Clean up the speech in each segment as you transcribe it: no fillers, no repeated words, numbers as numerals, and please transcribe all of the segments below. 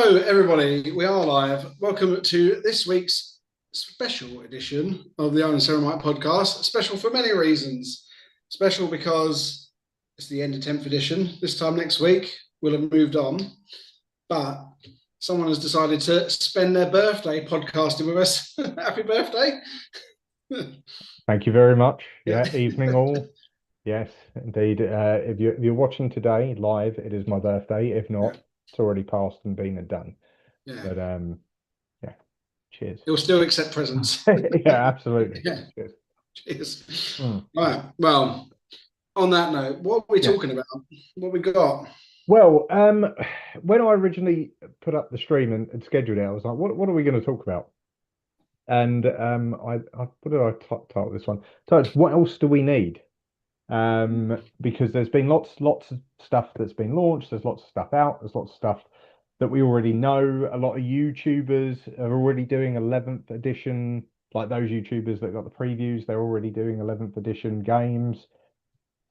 Hello, everybody. We are live. Welcome to this week's special edition of the Iron Ceramite podcast. Special for many reasons. Special because it's the end of 10th edition. This time next week, we'll have moved on. But someone has decided to spend their birthday podcasting with us. Happy birthday. Thank you very much. Yeah. Yeah, evening all. Yes, indeed. If you're watching today live, it is my birthday. If Yeah. not, it's already passed and been and done. Yeah. But yeah, cheers. He'll still accept presents. Yeah, absolutely. Yeah. Cheers. Cheers. Mm. Right. Well, on that note, what are we Yeah. talking about? What we got? Well, when I originally put up the stream and scheduled it, I was like, what are we going to talk about? And I what did I title this one? So it's what else do we need? Because there's been lots of stuff that's been launched. There's lots of stuff out. There's lots of stuff that we already know. A lot of YouTubers are already doing 11th edition, like those YouTubers that got the previews. They're already doing 11th edition games.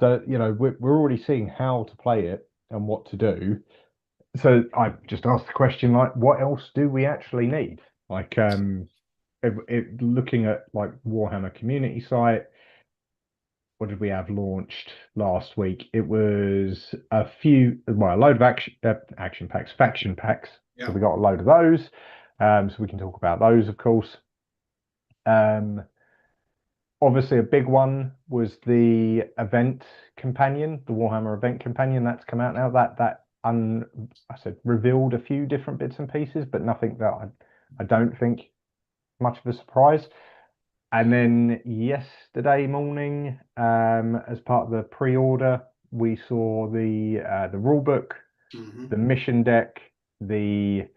So we're already seeing how to play it and what to do. So I just asked the question, like, what else do we actually need? Like, looking at like Warhammer community site, what did we have launched last week? It was a load of action packs, faction packs. So Yeah. we got a load of those. So we can talk about those, of course. Obviously, a big one was the event companion, the Warhammer event companion that's come out now. I said revealed a few different bits and pieces, but nothing that I don't think much of a surprise. And then yesterday morning, as part of the pre-order, we saw the rule book, the mission deck, the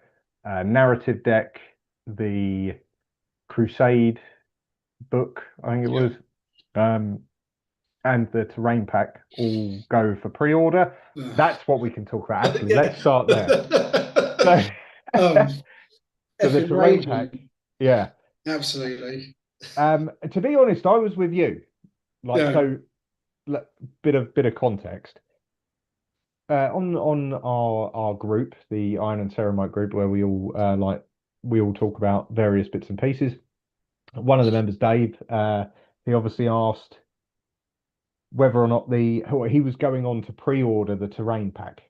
narrative deck, the Crusade book, I think it was, and the terrain pack all go for pre-order. That's what we can talk about. Actually, Yeah. let's start there. So, um, so the effing terrain pack, raging. yeah. Absolutely. To be honest, I was with you. Like, Yeah. so bit of context. On our group, the Iron and Ceramite group, where we all talk about various bits and pieces. One of the members, Dave, he obviously asked whether or not he was going on to pre-order the terrain pack,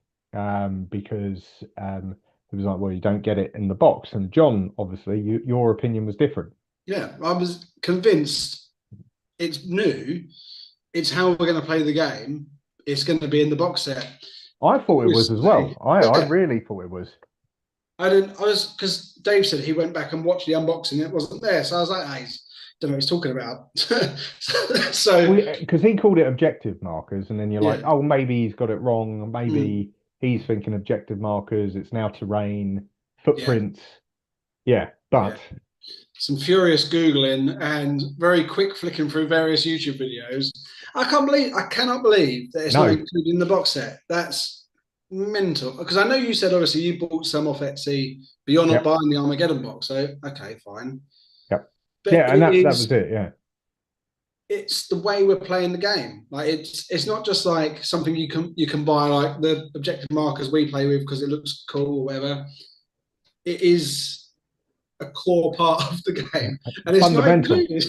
because he was like, well, you don't get it in the box. And John, obviously, your opinion was different. Yeah. I was convinced it's new. It's how we're going to play the game. It's going to be in the box set. I thought it was as well. Obviously, I yeah. really thought it was. I was because Dave said he went back and watched the unboxing. It wasn't there, so I was like, "Hey, don't know what he's talking about." So Because he called it objective markers, and then you're like, yeah, oh, maybe he's got it wrong. mm, Maybe he's thinking objective markers. It's now terrain, yeah, footprints. Yeah, yeah. but Some furious googling and very quick flicking through various YouTube videos. I cannot believe that it's not no, included in the box set. That's mental. Because I know you said obviously you bought some off Etsy, but you're not yep, buying the Armageddon box. So okay, fine. yep, But yeah, and that was it. Yeah, it's the way we're playing the game. Like it's not just like something you can buy like the objective markers we play with because it looks cool or whatever. It is a core part of the game, and it's not fundamental. included.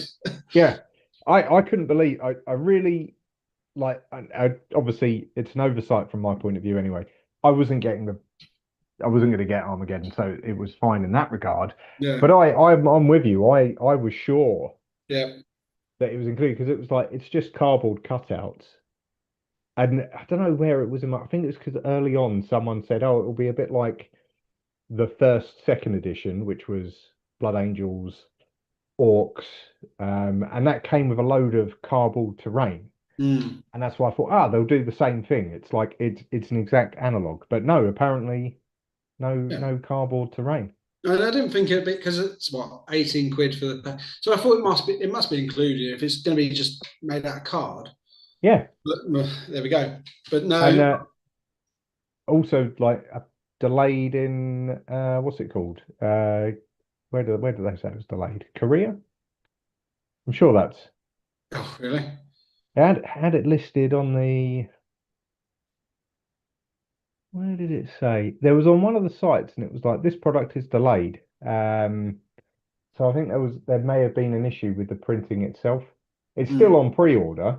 Yeah, I couldn't believe. I really like. Obviously, it's an oversight from my point of view. Anyway, I wasn't getting the I wasn't going to get Armageddon, so it was fine in that regard. Yeah, But I'm with you. I was sure yeah, that it was included because it was like it's just cardboard cutouts, and I don't know where it was in my. I think it was because early on someone said, "Oh, it'll be a bit like the second edition, which was Blood Angels, Orcs, and that came with a load of cardboard terrain." mm, And that's why I thought, they'll do the same thing. It's like it's an exact analog, but no, apparently yeah. no cardboard terrain. And I didn't think it'd be because it's what 18 quid for the pack. So I thought it must be included if it's going to be just made out of card. Yeah, But there we go. But and no, also like delayed in what's it called? Where do they say it was delayed? Korea? I'm sure that's oh really? had it listed on the Where did it say? There was on one of the sites, and it was like this product is delayed. So I think there may have been an issue with the printing itself. It's still Mm. on pre-order.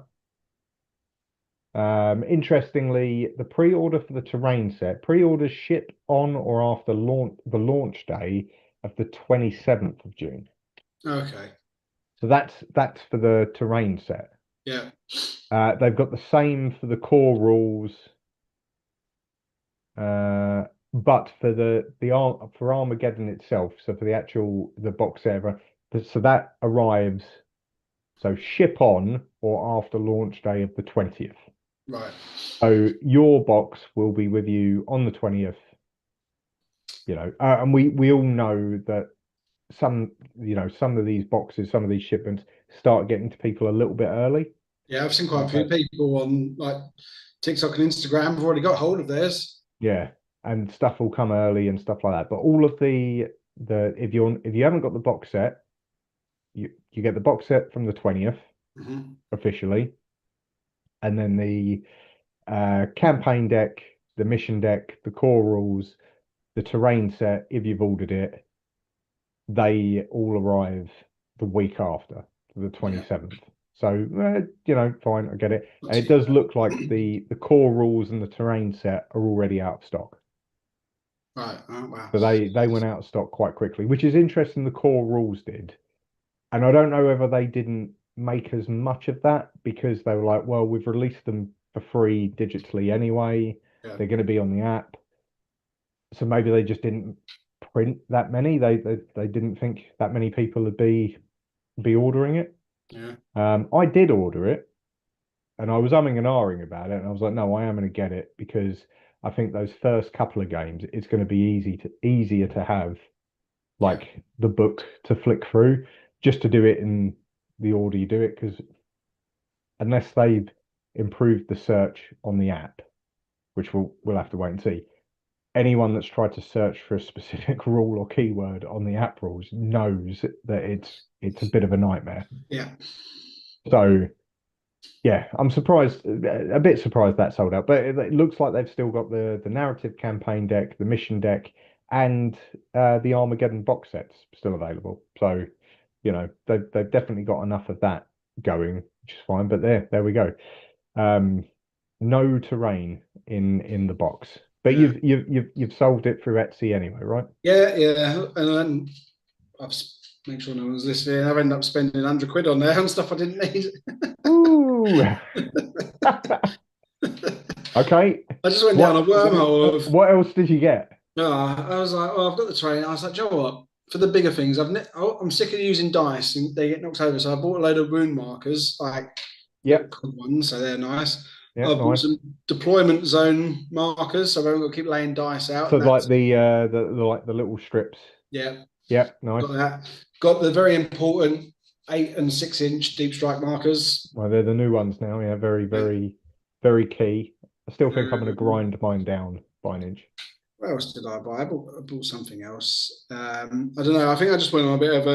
Interestingly, the pre-order for the terrain set, pre-orders ship on or after the launch day of the 27th of June. Okay. So that's for the terrain set. Yeah. They've got the same for the core rules, but for Armageddon itself, so for the actual the box set, so that arrives so ship on or after launch day of the 20th. Right. So your box will be with you on the 20th, and we all know that some of these boxes, some of these shipments start getting to people a little bit early. Yeah, I've seen quite a few But people on like TikTok and Instagram have already got hold of theirs. yeah, and stuff will come early and stuff like that. But all of the if you haven't got the box set, you get the box set from the 20th Hmm. officially, and then the campaign deck, the mission deck, the core rules, the terrain set, if you've ordered it, they all arrive the week after, the Yeah, 27th. So, fine, I get it. not And it too does bad. look like the core rules and the terrain set are already out of stock. Right. Oh, wow. So they went out of stock quite quickly, which is interesting. The core rules did. And I don't know whether they didn't make as much of that because they were like, well, we've released them for free digitally anyway. Yeah. They're going to be on the app. So maybe they just didn't print that many. They didn't think that many people would be ordering it. Yeah. I did order it, and I was umming and ahhing about it, and I was like, no, I am going to get it because I think those first couple of games, it's going to be easier to have Yeah. like the book to flick through, just to do it in the order you do it, because unless they've improved the search on the app, which we'll have to wait and see. Anyone that's tried to search for a specific rule or keyword on the app rules knows that it's a bit of a nightmare. Yeah. So yeah, I'm surprised, a bit surprised that sold out, but it looks like they've still got the narrative campaign deck, the mission deck, and the Armageddon box sets still available. So, they've definitely got enough of that going, which is fine. But there we go. Um, no terrain in the box, but Yeah. you've solved it through Etsy anyway, right? Yeah. Yeah. And then make sure no one's listening. I've ended up spending 100 quid on there on stuff I didn't need. Ooh. Okay. I just went down a What wormhole of. what else did you get? No, I was like, oh, I've got the train. I was like, Joe, what? For the bigger things, I'm sick of using dice and they get knocked over. So I bought a load of wound markers, like little Yep. cool ones, so they're nice. Yep. I've bought Nice. some deployment zone markers, so I haven't got to keep laying dice out. So And like that's the like the little strips. yeah, Yep. Nice. got that. Got the very important 8 and 6 inch deep strike markers. Well, they're the new ones now. Yeah. Very, Yeah. very, very key. I still think I'm going to Um, grind mine down by an inch. what else did I buy? I bought something else. I don't know. I think I just went on a bit of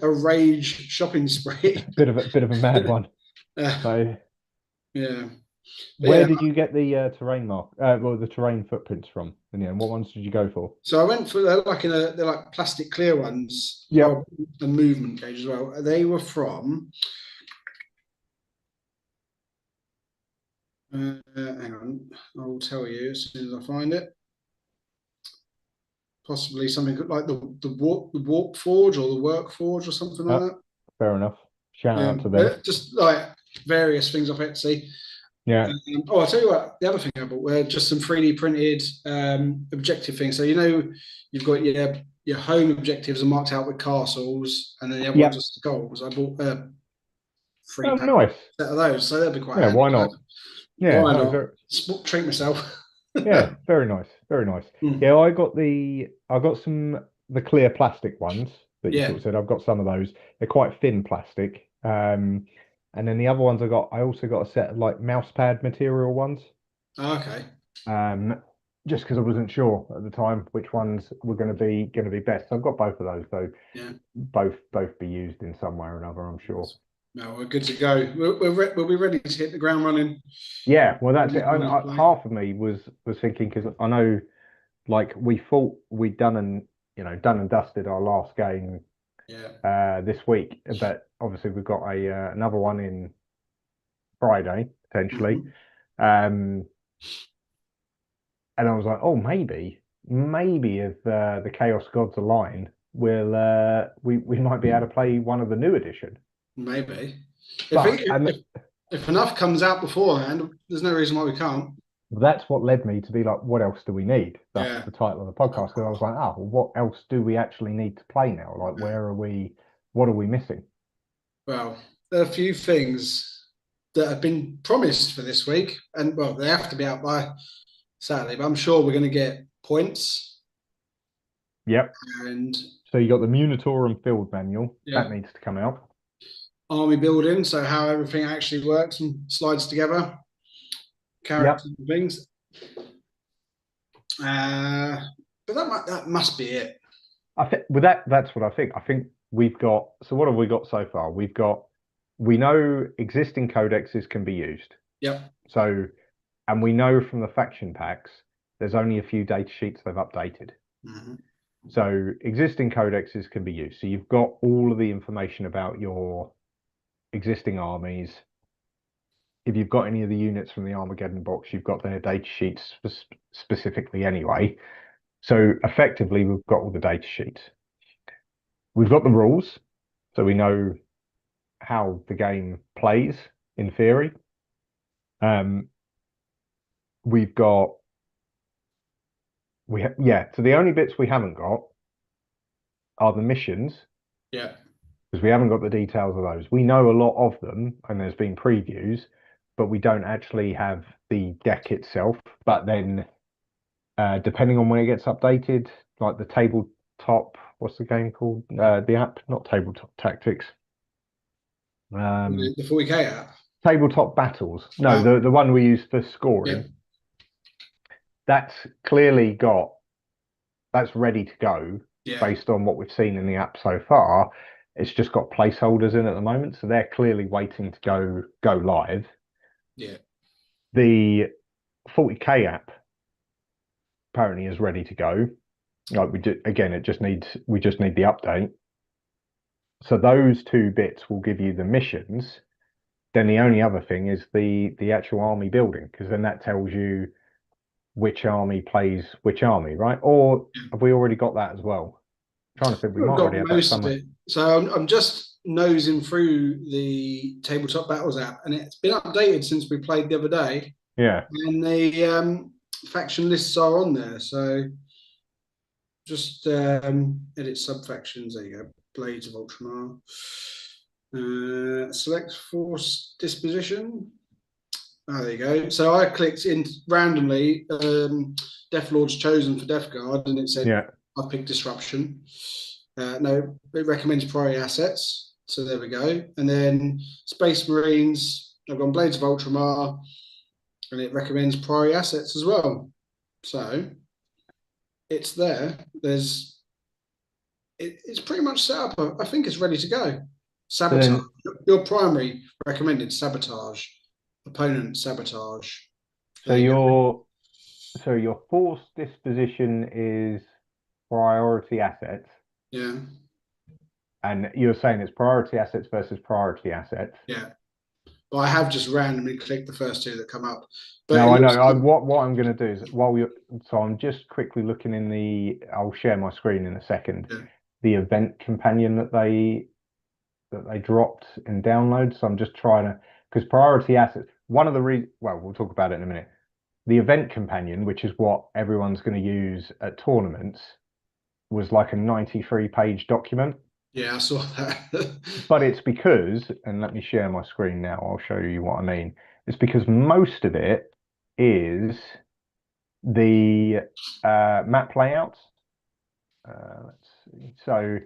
a rage shopping spree. Bit of a mad one. uh, So, yeah, but where yeah. did you get the the terrain footprints from? And yeah, what ones did you go for? So I went for they're like plastic clear ones. Yep. Oh, a movement gauge as well. They were from. Hang on, I will tell you as soon as I find it. Possibly something like the warp forge or the work forge or something like Uh, that. fair enough. Shout Yeah, out to them. just like various things off Etsy. Yeah. I'll tell you what. The other thing I bought were just some 3D printed objective things. So you've got your home objectives are marked out with castles, and then the other ones Yep. are goals. I bought a three Oh, pack nice. set of those, so that'd be quite Yeah. handy Why to have. not? Yeah. Why No. not? Treat myself. Yeah. Very nice. Very nice. Mm. Yeah. I got some the clear plastic ones that you Yeah. sort of said. I've got some of those. They're quite thin plastic. And then the other ones I also got a set of like mouse pad material ones. Okay. Um, just because I wasn't sure at the time which ones were going to be best. So I've got both of those, so Yeah. both be used in some way or another, I'm sure. No, we're good to go. We'll be ready to hit the ground running. Yeah, well, that's When it. opponents play. Half of me was thinking because I know, like, we thought we'd done and dusted our last game Yeah. this week, but obviously we've got a another one in Friday potentially. Mhm. Um, and I was like, oh, maybe if the Chaos Gods align, we might be able to play one of the new edition. Maybe. If, But it, and if enough comes out beforehand, there's no reason why we can't. that's what led me to be like, what else do we need? Thus Yeah. the title of the podcast, because I was like, oh, well, what else do we actually need to play now? Like, Yeah. where are we? What are we missing? Well, there are a few things that have been promised for this week, and well, they have to be out by Saturday. But I'm sure we're going to get points Yep. and So you got the Munitor and Field Manual that yeah, needs to come out. army building. So how everything actually works and slides together, Yep. characters and things. Uh, but that must be it. I think with that's what I think. I think we've got. So what have we got so far? We know existing codexes can be used. Yep. So, and we know from the faction packs, there's only a few data sheets they've updated. Mm-hmm. So existing codexes can be used. So you've got all of the information about your existing armies. If you've got any of the units from the Armageddon box, you've got their data sheets specifically anyway. So effectively, we've got all the data sheets. We've got the rules, so we know how the game plays in theory. Um, we've got yeah. So the only bits we haven't got are the missions Yeah. because we haven't got the details of those. We know a lot of them, and there's been previews, but we don't actually have the deck itself. But then, depending on when it gets updated, like the tabletop, what's the game called? The app, not tabletop tactics. The 40K app. Tabletop battles. No, Oh, the one we use for yeah. scoring. That's clearly got that's ready to go Yeah. based on what we've seen in the app so far. It's just got placeholders in at the moment, so they're clearly waiting to go live. Yeah. The 40K app apparently is ready to go. Like we do again, we just need the update. So those two bits will give you the missions. Then the only other thing is the actual army building, because then that tells you which army plays which army, right? Or have we already got that as well? I'm trying to think, we We've might got already have that most of somewhere. it. So I'm just nosing through the Tabletop Battles app, and it's been updated since we played the other day, Yeah, and the faction lists are on there. So just edit sub factions. There you go. Blades of Ultramar. Select force disposition. Oh, there you go. So I clicked in randomly, Death Lord's chosen for Death Guard, and it said yeah. I picked Disruption. No, it recommends priority assets. So there we go. And then Space Marines, I've gone Blades of Ultramar, and it recommends priority assets as well. So it's there. It's pretty much set up. I think it's ready to go. So Sabotage. then, Your primary recommended sabotage. Opponent sabotage. so There you go. your force disposition is priority assets, Yeah. and you're saying it's priority assets versus priority assets. Yeah. But I have just randomly clicked the first two that come up. But Now it I know looks what I'm going to do is while you so I'm just quickly looking in the I'll share my screen in a second. yeah. The event companion that they dropped in download. So I'm just trying to because priority assets. One of the well, we'll talk about it in a minute. The event companion, which is what everyone's going to use at tournaments, was like a 93-page document. Yeah, I saw that. But it's because, and let me share my screen now, I'll show you what I mean. It's because most of it is the map layouts. Let's see. So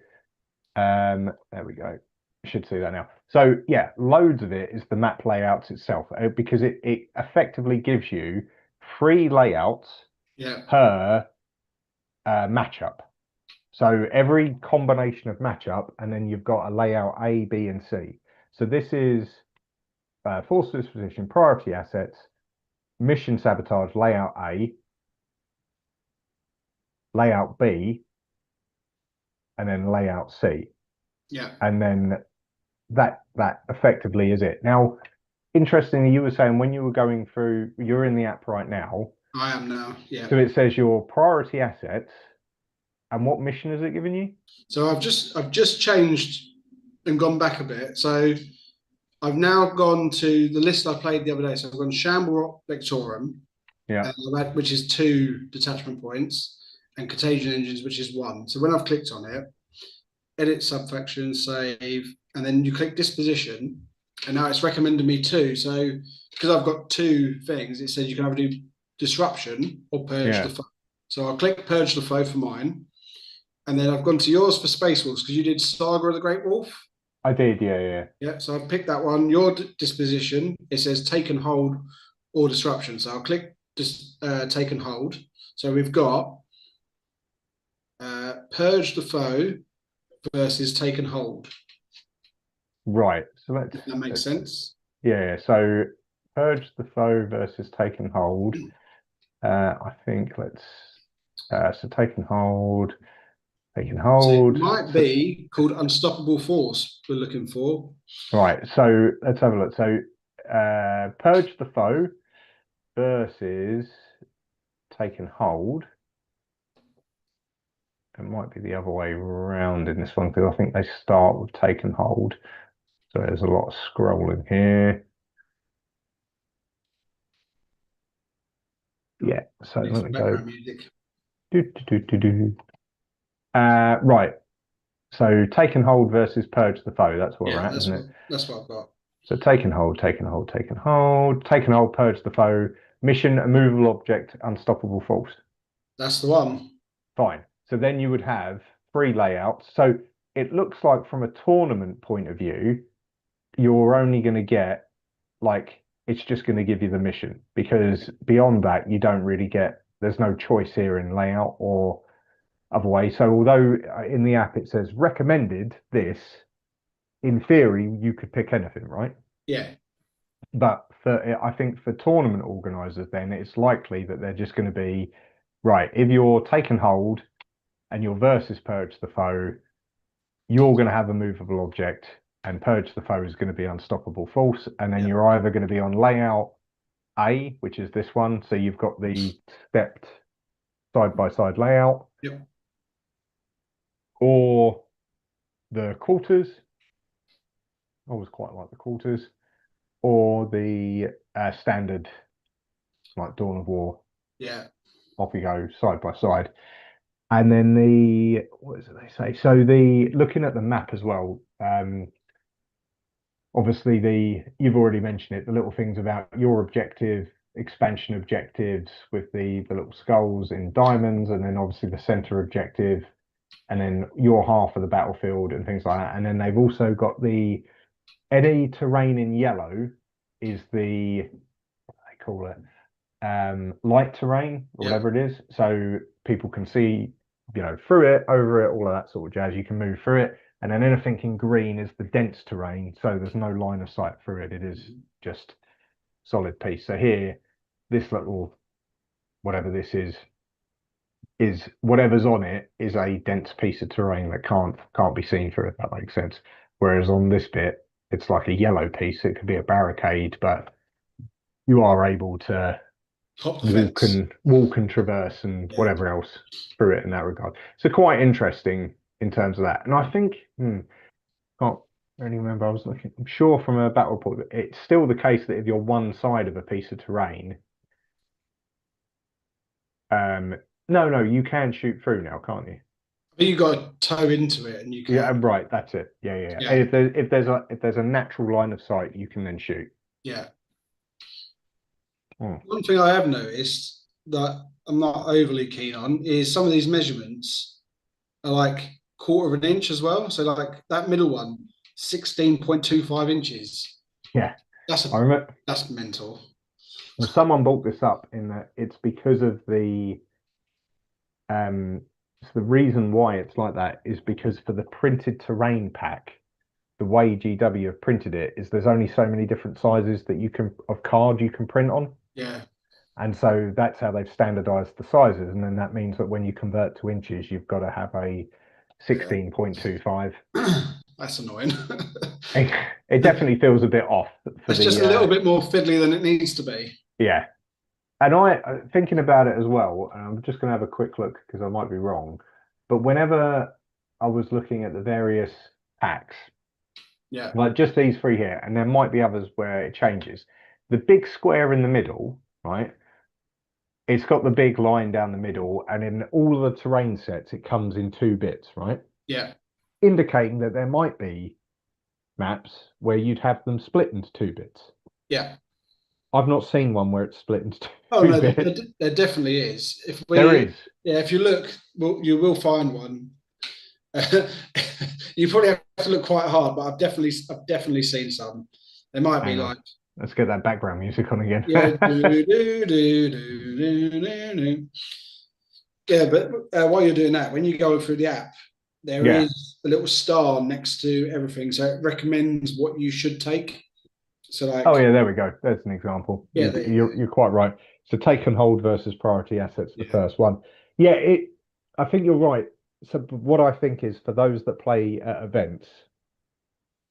there we go. Should see that now. So yeah, loads of it is the map layouts itself because it effectively gives you free layouts yeah. per matchup. So every combination of matchup, and then you've got a layout A, B, and C. So this is force disposition, priority assets, mission sabotage, layout A, layout B, and then layout C. Yeah. And then that effectively is it. Now, interestingly, you were saying when you were going through, you're in the app right now. I am now. Yeah. So it says your priority assets, and what mission is it giving you? So I've just changed and gone back a bit. So I've now gone to the list I played the other day. So I've gone Shamble Vectorum, Yeah. which is 2 detachment points, and Contagion Engines, which is 1. So when I've clicked on it, edit subfaction, save, and then you click disposition, and now it's recommended me 2. So because I've got 2 things, it says you can either do disruption or purge the foe. So I'll click purge the foe for mine, and then I've gone to yours for Space Wolves because you did Saga of the Great Wolf. I did, yeah. Yeah, so I've picked that one. Your disposition, it says take and hold or disruption. So I'll click take and hold. So we've got purge the foe versus take and hold. Right. So let's. If that makes sense. Yeah. So purge the foe versus take and hold. I think let's. So take and hold. Take and So it hold. might be called Unstoppable Force we're looking for. Right. So let's have a look. So purge the foe versus take and hold. It might be the other way around in this one because I think they start with take and hold. So there's a lot of scrolling here. Yeah, so let me go. Music. Right. So take and hold versus purge the foe. That's where we're at, isn't it? That's what I've got. So take and hold, take and hold, take and hold, take and hold, purge the foe. Mission, immovable object, unstoppable force. That's the one. Fine. So then you would have 3 layouts. So it looks like from a tournament point of view, you're only going to get like it's just going to give you the mission because beyond that you don't really get. There's no choice here in layout or other way. So although in the app it says recommended this, in theory you could pick anything, right? Yeah. But I think for tournament organizers, then it's likely that they're just going to be right. If you're take and hold and your versus purge the foe, you're going to have a movable object, and purge the foe is going to be unstoppable force, and then you're either going to be on layout A, which is this one. So you've got the stepped side-by-side layout, or the quarters. I always quite like the quarters, or the standard, like Dawn of War. Yeah. Off you go, side by side. And then what is it they say? So looking at the map as well, obviously you've already mentioned it, the little things about your objective, expansion objectives with the little skulls in diamonds, and then obviously the center objective, and then your half of the battlefield and things like that. And then they've also got any terrain in yellow is what do they call it? Light terrain or whatever it is. So people can see, through it, over it, all of that sort of jazz. You can move through it. And then anything in green is the dense terrain. So there's no line of sight through it. It is just solid piece. So here, this little, whatever this is whatever's on it is a dense piece of terrain that can't be seen through it, if that makes sense. Whereas on this bit, it's like a yellow piece. It could be a barricade, but you are able to walk and traverse and whatever else through it in that regard. So quite interesting in terms of that. And I think can't really remember. I was looking. I'm sure from a battle report that it's still the case that if you're one side of a piece of terrain, no, you can shoot through now, can't you? But you got to toe into it, and you can. Yeah, right. That's it. Yeah. And if there's a natural line of sight, you can then shoot. Yeah. Oh. One thing I have noticed that I'm not overly keen on is some of these measurements are like quarter of an inch as well. So like that middle one, 16.25 inches. Yeah. I remember that's mental. Well, someone brought this up in that it's because of so the reason why it's like that is because for the printed terrain pack, the way GW have printed it is there's only so many different sizes that you can of card you can print on. Yeah. And so that's how they've standardized the sizes. And then that means that when you convert to inches, you've got to have a 16.25. That's annoying. It definitely feels a bit off for It's just a the little bit more fiddly than it needs to be. yeah. And thinking about it as well, and I'm just going to have a quick look because I might be wrong, but whenever I was looking at the various packs, Yeah. like just these three here, and there might be others where it changes. The big square in the middle, right? It's got the big line down the middle, and in all the terrain sets, it comes in 2 bits, right? Yeah. Indicating that there might be maps where you'd have them split into 2 bits. Yeah. I've not seen one where it's split into Oh two no, bits. there definitely is. If There we, is. yeah, if you look, well, you will find one. You probably have to look quite hard, but I've definitely seen some. They might be Hang on. like, Let's get that background music on again. yeah, do, do, do, do, do, do, do. Yeah, but while you're doing that, when you go through the app, there Yeah. is a little star next to everything, so it recommends what you should take. So Oh like, yeah, there we go. There's an example. yeah, there you go. You're quite right. So take and hold versus priority assets, the Yeah, first one. Yeah, I think you're right. So what I think is for those that play at events,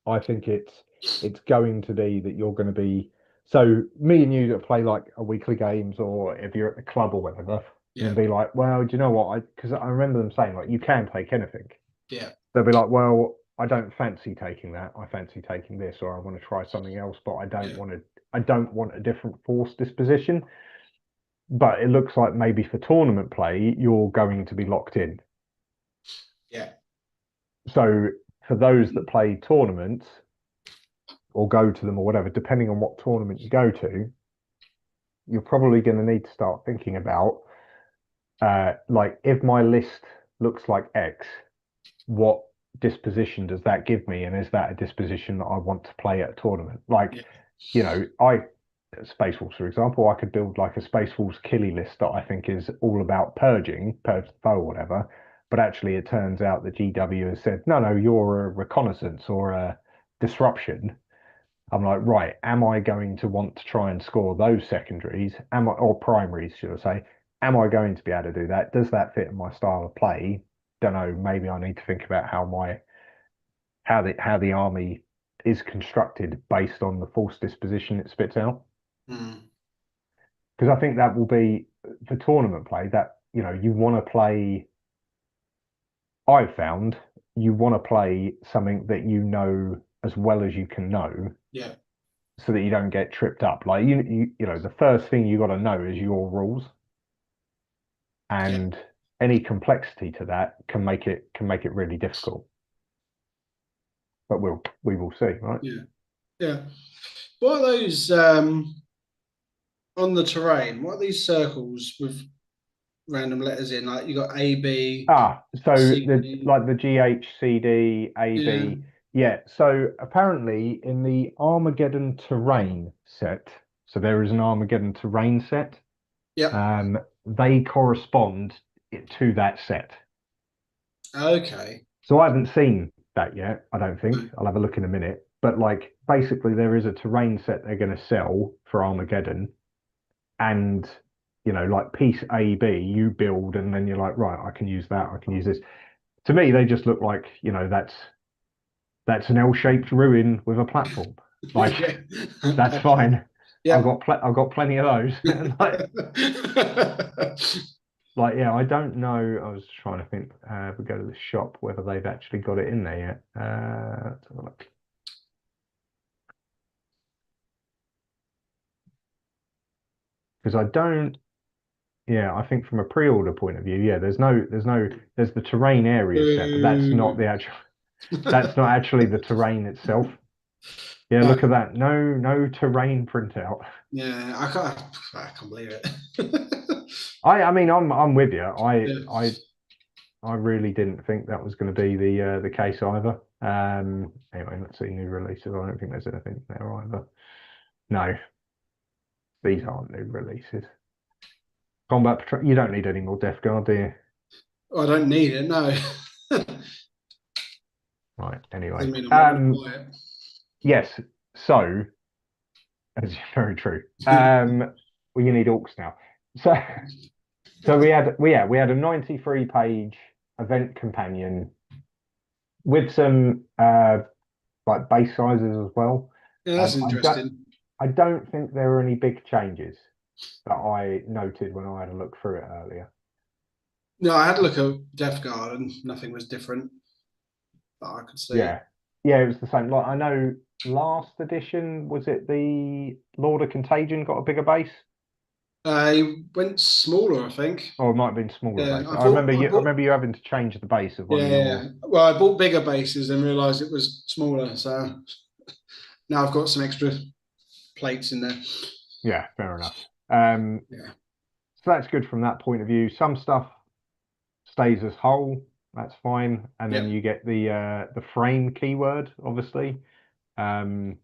I think it's going to be that you're going to be so me and you that play like a weekly games or if you're at the club or whatever, you're yeah, gonna be like, well, do you know what? Because I remember them saying like you can take anything. yeah, They'll be like, well, I don't fancy taking that. I fancy taking this, or I want to try something else, but yeah, I don't want a different force disposition. But it looks like maybe for tournament play, you're going to be locked in. yeah, So for those that play tournaments or go to them or whatever, depending on what tournament you go to, you're probably going to need to start thinking about like if my list looks like X, what disposition does that give me? And is that a disposition that I want to play at a tournament? Like, yeah, you know, Space Wolves, for example, I could build like a Space Wolves killie list that I think is all about purge the foe, or whatever. But actually, it turns out that GW has said, no, no, you're a reconnaissance or a disruption. I'm like, right, am I going to want to try and score those secondaries? Or primaries, should I say? Am I going to be able to do that? Does that fit in my style of play? Don't know. Maybe I need to think about how the army is constructed based on the force disposition it spits out. mm, Because I think that will be for tournament play that, you know, you want to play. I've found you want to play something that you know as well as you can know yeah, so that you don't get tripped up. Like you know, the first thing you got to know is your rules, yeah, and any complexity to that can make it really difficult. But we will see, right? yeah, yeah. What are those on the terrain? What are these circles with random letters in? Like you got A, B, So C, the D. like the GHCD Yeah, AB, yeah. So apparently in the Armageddon terrain set, so there is an Armageddon terrain set. yeah. They correspond to that set. Okay. So I haven't seen that yet. I don't think. No. I'll have a look in a minute. But like basically there is a terrain set they're going to sell for Armageddon, and you know like piece A B you build, and then you're like right, I can use that. I can use this. To me, they just look like you know that's an L-shaped ruin with a platform. Like Yeah. that's fine. Yeah. I've got plenty of those. Like yeah, I don't know. I was trying to think. If we go to the shop, whether they've actually got it in there yet. Let's have a look. Because I don't. Yeah, I think from a pre-order point of view, yeah, there's the terrain area set, but that's not Boo. the actual. That's not actually the terrain itself. Yeah, No, look at that. No terrain printout. yeah, I can't believe it. I mean, I'm with you. Yeah. I really didn't think that was going to be the case either. Anyway, let's see new releases. I don't think there's anything there either. No, these aren't new releases. Combat Patrol. You don't need any more Death Guard, do you? I don't need it, no. Right. Anyway, Doesn't mean I'm not going to buy it. yes. So, that's very true. Well, you need orcs now. So, we had a 93-page event companion with some like base sizes as well. Yeah, that's I don't interesting. I don't think there were any big changes that I noted when I had a look through it earlier. No, I had a look at Death Guard and nothing was different that I could see. Yeah, yeah, it was the same. Like I know last edition was it the Lord of Contagion got a bigger base, He went smaller, I think. or it might have been smaller Yeah, base. I I bought. remember you having to change the base of one Yeah, of yeah, yeah. your. Well, I bought bigger bases and realised it was smaller, so now I've got some extra plates in there. Yeah, fair enough. Um, Yeah, so that's good from that point of view. Some stuff stays as whole, that's fine, and then yep. you get the frame keyword, obviously. So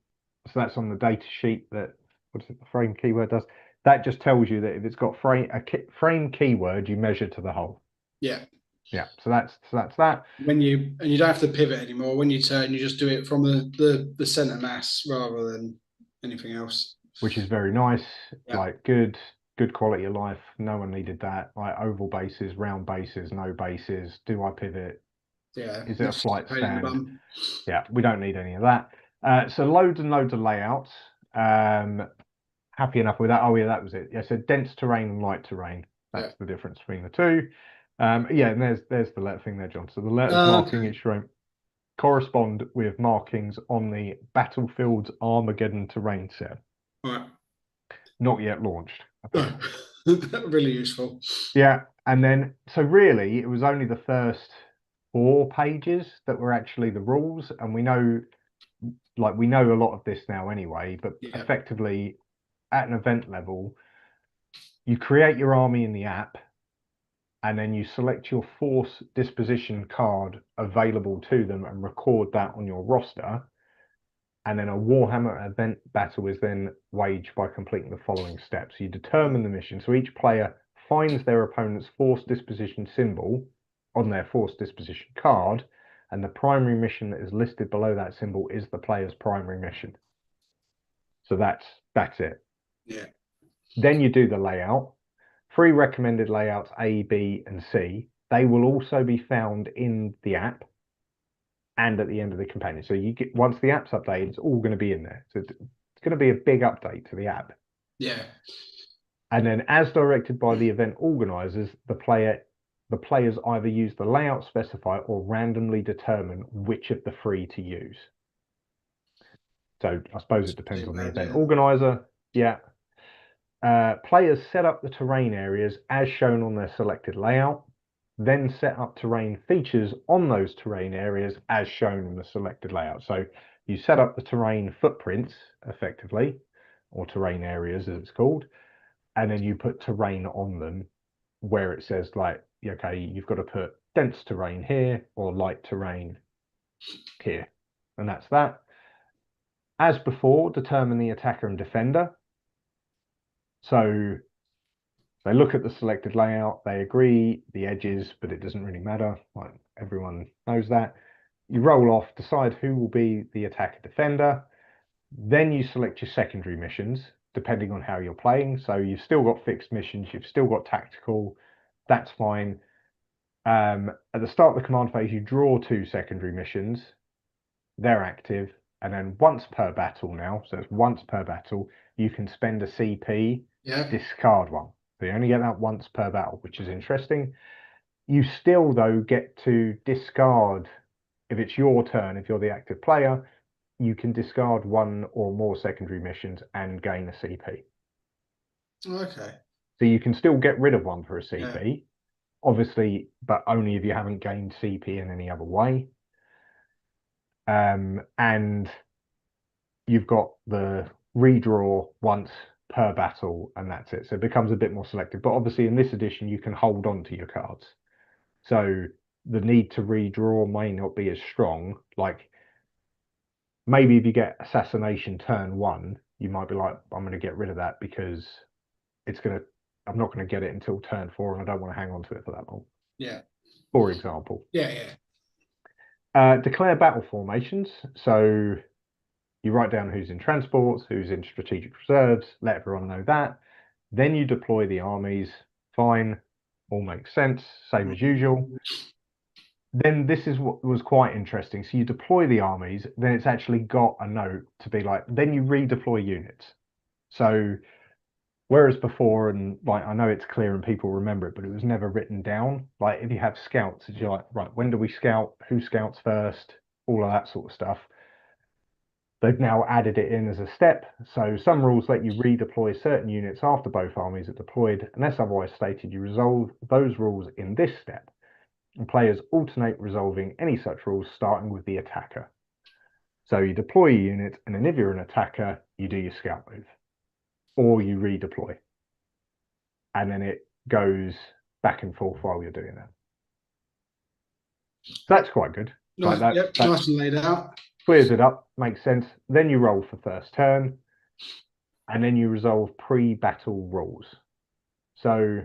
that's on the data sheet. That what is it? The frame keyword does. That just tells you that if it's got frame keyword, you measure to the whole. Yeah. Yeah. So that's that. When you don't have to pivot anymore. When you turn, you just do it from the center mass rather than anything else. Which is very nice. Yeah, Like good quality of life. No one needed that. Like oval bases, round bases, no bases. Do I pivot? yeah. Is it a It's just a flight pain in the stand? bum. Yeah, we don't need any of that. So loads and loads of layouts. Happy enough with that. Oh yeah, that was it. Yeah, so dense terrain and light terrain. Yeah. That's the difference between the two. Yeah, and there's the letter thing there, John. So the letters marking Okay. each terrain correspond with markings on the Battlefield's Armageddon terrain set. All right. Not yet launched, apparently. Really useful. Yeah, and then so really it was only the first 4 pages that were actually the rules, and we know a lot of this now anyway, but Yeah. effectively at an event level, you create your army in the app, and then you select your force disposition card available to them and record that on your roster. And then a Warhammer event battle is then waged by completing the following steps. You determine the mission. So each player finds their opponent's force disposition symbol on their force disposition card, and the primary mission that is listed below that symbol is the player's primary mission. So that's it. Yeah. Then you do the layout. 3 recommended layouts, A, B, and C. They will also be found in the app and at the end of the companion. So you get once the app's updated, it's all going to be in there. So it's going to be a big update to the app. Yeah. And then, as directed by the event organizers, the players either use the layout specifier or randomly determine which of the 3 to use. So I suppose it depends on the event Yeah. organizer. Yeah. Players set up the terrain areas as shown on their selected layout, then set up terrain features on those terrain areas as shown in the selected layout. So you set up the terrain footprints effectively, or terrain areas as it's called, and then you put terrain on them where it says like, okay, you've got to put dense terrain here or light terrain here. And that's that. As before, determine the attacker and defender. So they look at the selected layout, they agree the edges, but it doesn't really matter. Like everyone knows that. You roll off, decide who will be the attacker defender. Then you select your secondary missions, depending on how you're playing. So you've still got fixed missions, you've still got tactical. That's fine. At the start of the command phase, you draw 2 secondary missions. They're active. And then once per battle now, so it's once per battle, you can spend a CP, Yeah. discard one. So you only get that once per battle, which is interesting. You still, though, get to discard, if it's your turn, if you're the active player, you can discard 1 or more secondary missions and gain a CP. Okay. So you can still get rid of one for a Yeah. CP, obviously, but only if you haven't gained CP in any other way. And you've got the redraw once per battle, and that's it. So it becomes a bit more selective. But obviously, in this edition, you can hold on to your cards. So the need to redraw may not be as strong. Like maybe if you get assassination turn 1, you might be like, I'm going to get rid of that because I'm not going to get it until turn 4, and I don't want to hang on to it for that long. Yeah. For example. Yeah. Yeah. Declare battle formations. So you write down who's in transports, who's in strategic reserves, let everyone know that. Then you deploy the armies. Fine, all makes sense, same as usual. Then this is what was quite interesting. So you deploy the armies, then it's actually got a note to be like, then you redeploy units. So whereas before, and like I know it's clear and people remember it, but it was never written down. Like if you have scouts, you're like, right, when do we scout? Who scouts first? All of that sort of stuff. They've now added it in as a step. So some rules let you redeploy certain units after both armies are deployed, unless otherwise stated. You resolve those rules in this step, and players alternate resolving any such rules starting with the attacker. So you deploy a unit, and then if you're an attacker, you do your scout move, or you redeploy. And then it goes back and forth while you're doing that. So that's quite good. Nice, Like yep, that nice and laid out. clears it up, makes sense. Then you roll for first turn, and then you resolve pre-battle rules. So,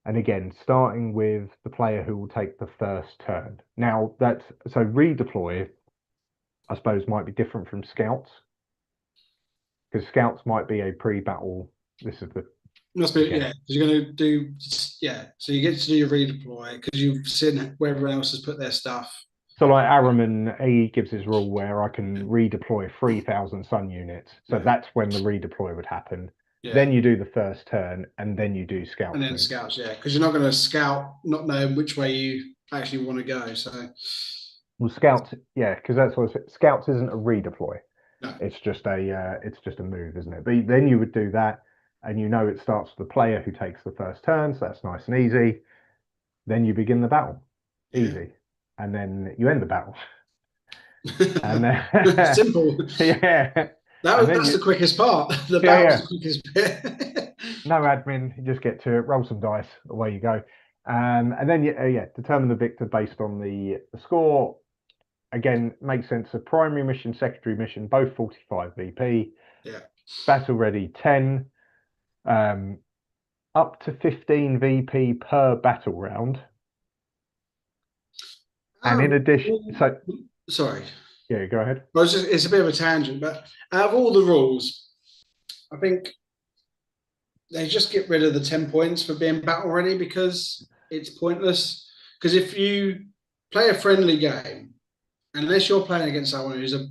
and again, starting with the player who will take the first turn. Now that's so redeploy, I suppose, might be different from scouts, because scouts might be a pre-battle. This is the Must be, again. yeah, because you're going to do, yeah, so you get to do your redeploy because you've seen where everyone else has put their stuff. So like Araman, he gives his rule where I can redeploy 3,000 sun units. So Yeah. that's when the redeploy would happen. Yeah. Then you do the first turn, and then you do scout And then moves. scouts, yeah, because you're not going to scout not knowing which way you actually want to go. So, Well, scouts, yeah, because that's what scouts isn't a redeploy. no. It's just a move, isn't it? But then you would do that, and you know it starts with the player who takes the first turn, so that's nice and easy. Then you begin the battle, Yeah. easy, and then you end the battle, and then Simple. yeah, and then That's the you quickest part. The yeah battle's yeah the quickest bit. no admin, you just get to it, roll some dice, away you go, and then you yeah determine the victor based on the score. Again, makes sense. A primary mission, secondary mission, both 45 VP. Yeah. Battle ready 10. Up to 15 VP per battle round. And in addition, so Sorry. yeah, go ahead. Well, it's a bit of a tangent, but out of all the rules, I think they just get rid of the 10 points for being battle ready because it's pointless. Because if you play a friendly game, unless you're playing against someone who's a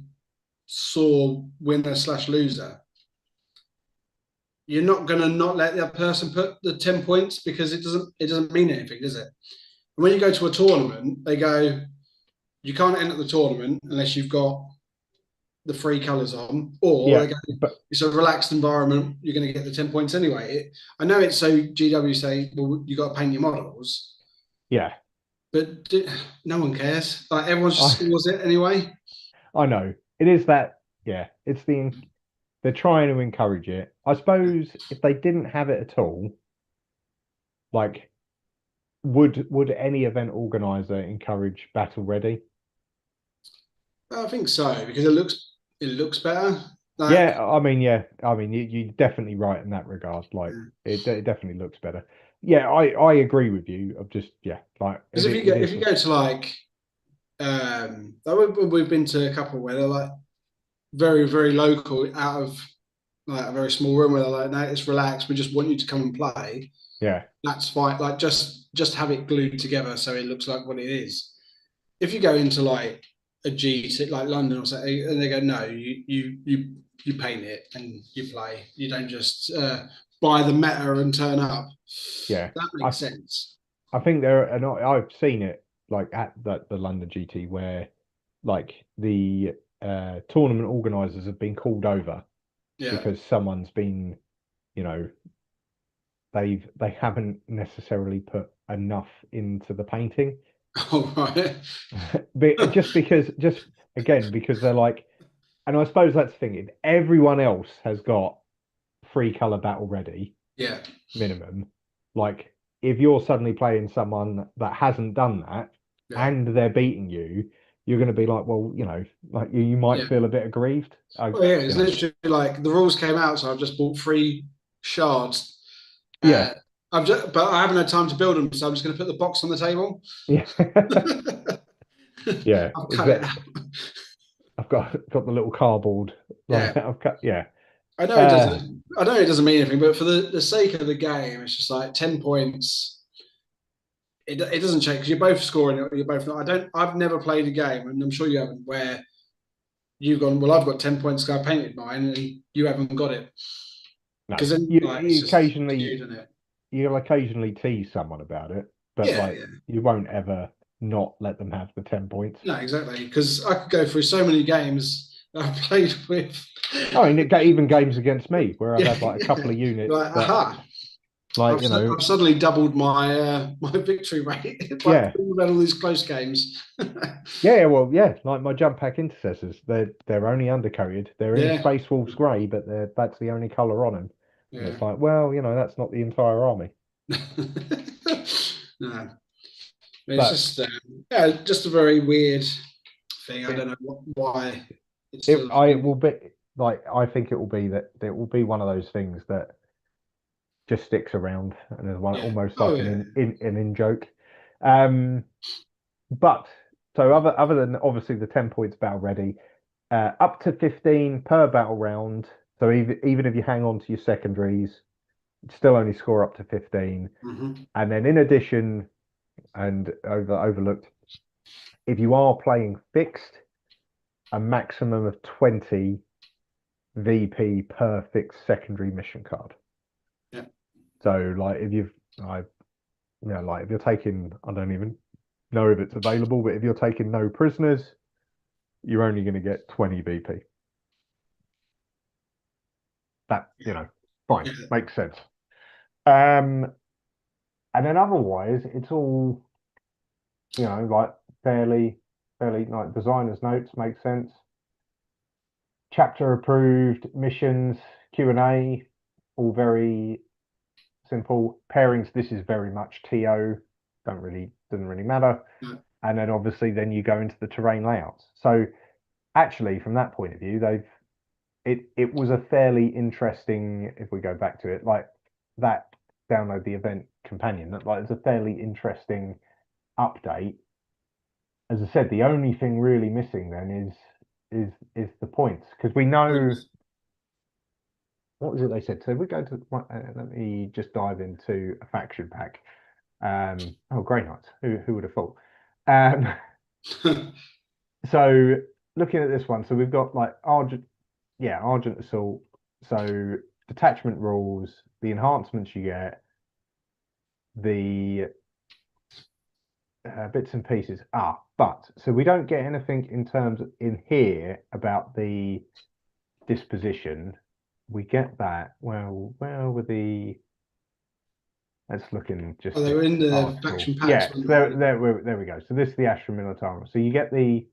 sore winner slash loser, you're not going to not let that person put the 10 points because it doesn't mean anything, does it? And when you go to a tournament, they go, you can't enter the tournament unless you've got the three colours on, or Yeah, they go, but it's a relaxed environment, you're going to get the 10 points anyway. I know it's so GW say, well, you got to paint your models, yeah, but no one cares. Like everyone just I scores it anyway. I know. It is that, yeah, it's they're trying to encourage it. I suppose if they didn't have it at all, like would any event organizer encourage battle ready? I think so because it looks better. Like, Yeah, I mean, you're definitely right in that regard. Like, it definitely looks better. Yeah, I agree with you. Of just, yeah, like because if you go it if is. you go to we've been to a couple where they're like very very local out of like a very small room where they're like, no, it's relaxed. We just want you to come and play. Yeah, That's fine. Like just have it glued together so it looks like what it is. If you go into like a G like London or something, and they go, no, you paint it and you play. You don't just buy the meta and turn up. yeah. That I makes sense. I think there, and I've seen it like at the London GT where like the tournament organizers have been called over Yeah. because someone's been, you know, they haven't necessarily put enough into the painting. All right. But just again, because they're like, and I suppose that's the thing, if everyone else has got three color battle ready Yeah. minimum, like if you're suddenly playing someone that hasn't done that Yeah. and they're beating you, you're going to be like, well, you know, like you might Yeah. feel a bit aggrieved. Well, yeah, You it's know, literally like the rules came out, so I've just bought three shards. yeah, Uh, but I haven't had time to build them, so I'm just going to put the box on the table. yeah. Yeah, I've cut it exactly. out. I've got the little cardboard. Yeah. Like I've cut. Yeah. I know it Uh, doesn't. I know it doesn't mean anything, but for the sake of the game, it's just like 10 points. It doesn't change because you're both scoring it. You're both not. I don't. I've never played a game, and I'm sure you haven't, where you've gone. Well, I've got 10 points because I painted mine, and you haven't got it. no, Because then, you, like, it's you just occasionally skewed, isn't it? you'll occasionally tease someone about it, but Yeah, like yeah. you won't ever not let them have the 10 points. No, exactly. Because I could go through so many games that I've played with. I mean, even games against me where I've Yeah, had like a couple yeah. of units Like, that, aha! like, I've suddenly doubled my victory rate by yeah, playing all these close games. yeah, well, yeah, like my jump pack intercessors, they're only undercoated. They're in Yeah, Space Wolves grey, but that's the only color on them. And yeah. it's like, well, that's not the entire army. No, it's But just yeah, just a very weird thing. I it, don't know why it's still a it thing. will be like I think it will be that it will be one of those things that just sticks around and is one Yeah. almost Oh like yeah. an in joke. Um, but so other than obviously the 10 points battle ready, up to 15 per battle round. So even if you hang on to your secondaries, you still only score up to 15. Hmm. And then in addition, and overlooked, if you are playing fixed, a maximum of 20 VP per fixed secondary mission card. Yeah. So like if you've I like if you're taking, I don't even know if it's available, but if you're taking no prisoners, you're only going to get 20 VP. That, fine, Yeah. makes sense. Um, and then otherwise, it's all, like fairly like designer's notes make sense. Chapter approved missions, Q&A, all very simple. Pairings, this is very much TO, doesn't really matter. Yeah. And then obviously then you go into the terrain layouts. So actually from that point of view, it was a fairly interesting, if we go back to it, like that download the event companion, that like it's a fairly interesting update. As I said, the only thing really missing then is the points, because we know Points. what was it they said. So we go to let me just dive into a faction pack. Oh, Grey Knights. Who would have thought? Um, so looking at this one, so we've got like Argent Assault. So detachment rules, the enhancements you get, the bits and pieces. But so we don't get anything in terms in here about the disposition. We get that. Well, with the let's look in Oh, just they this were in the article. faction packs, Yeah, so weren't there we go. So this is the Astra Militarum. So you get the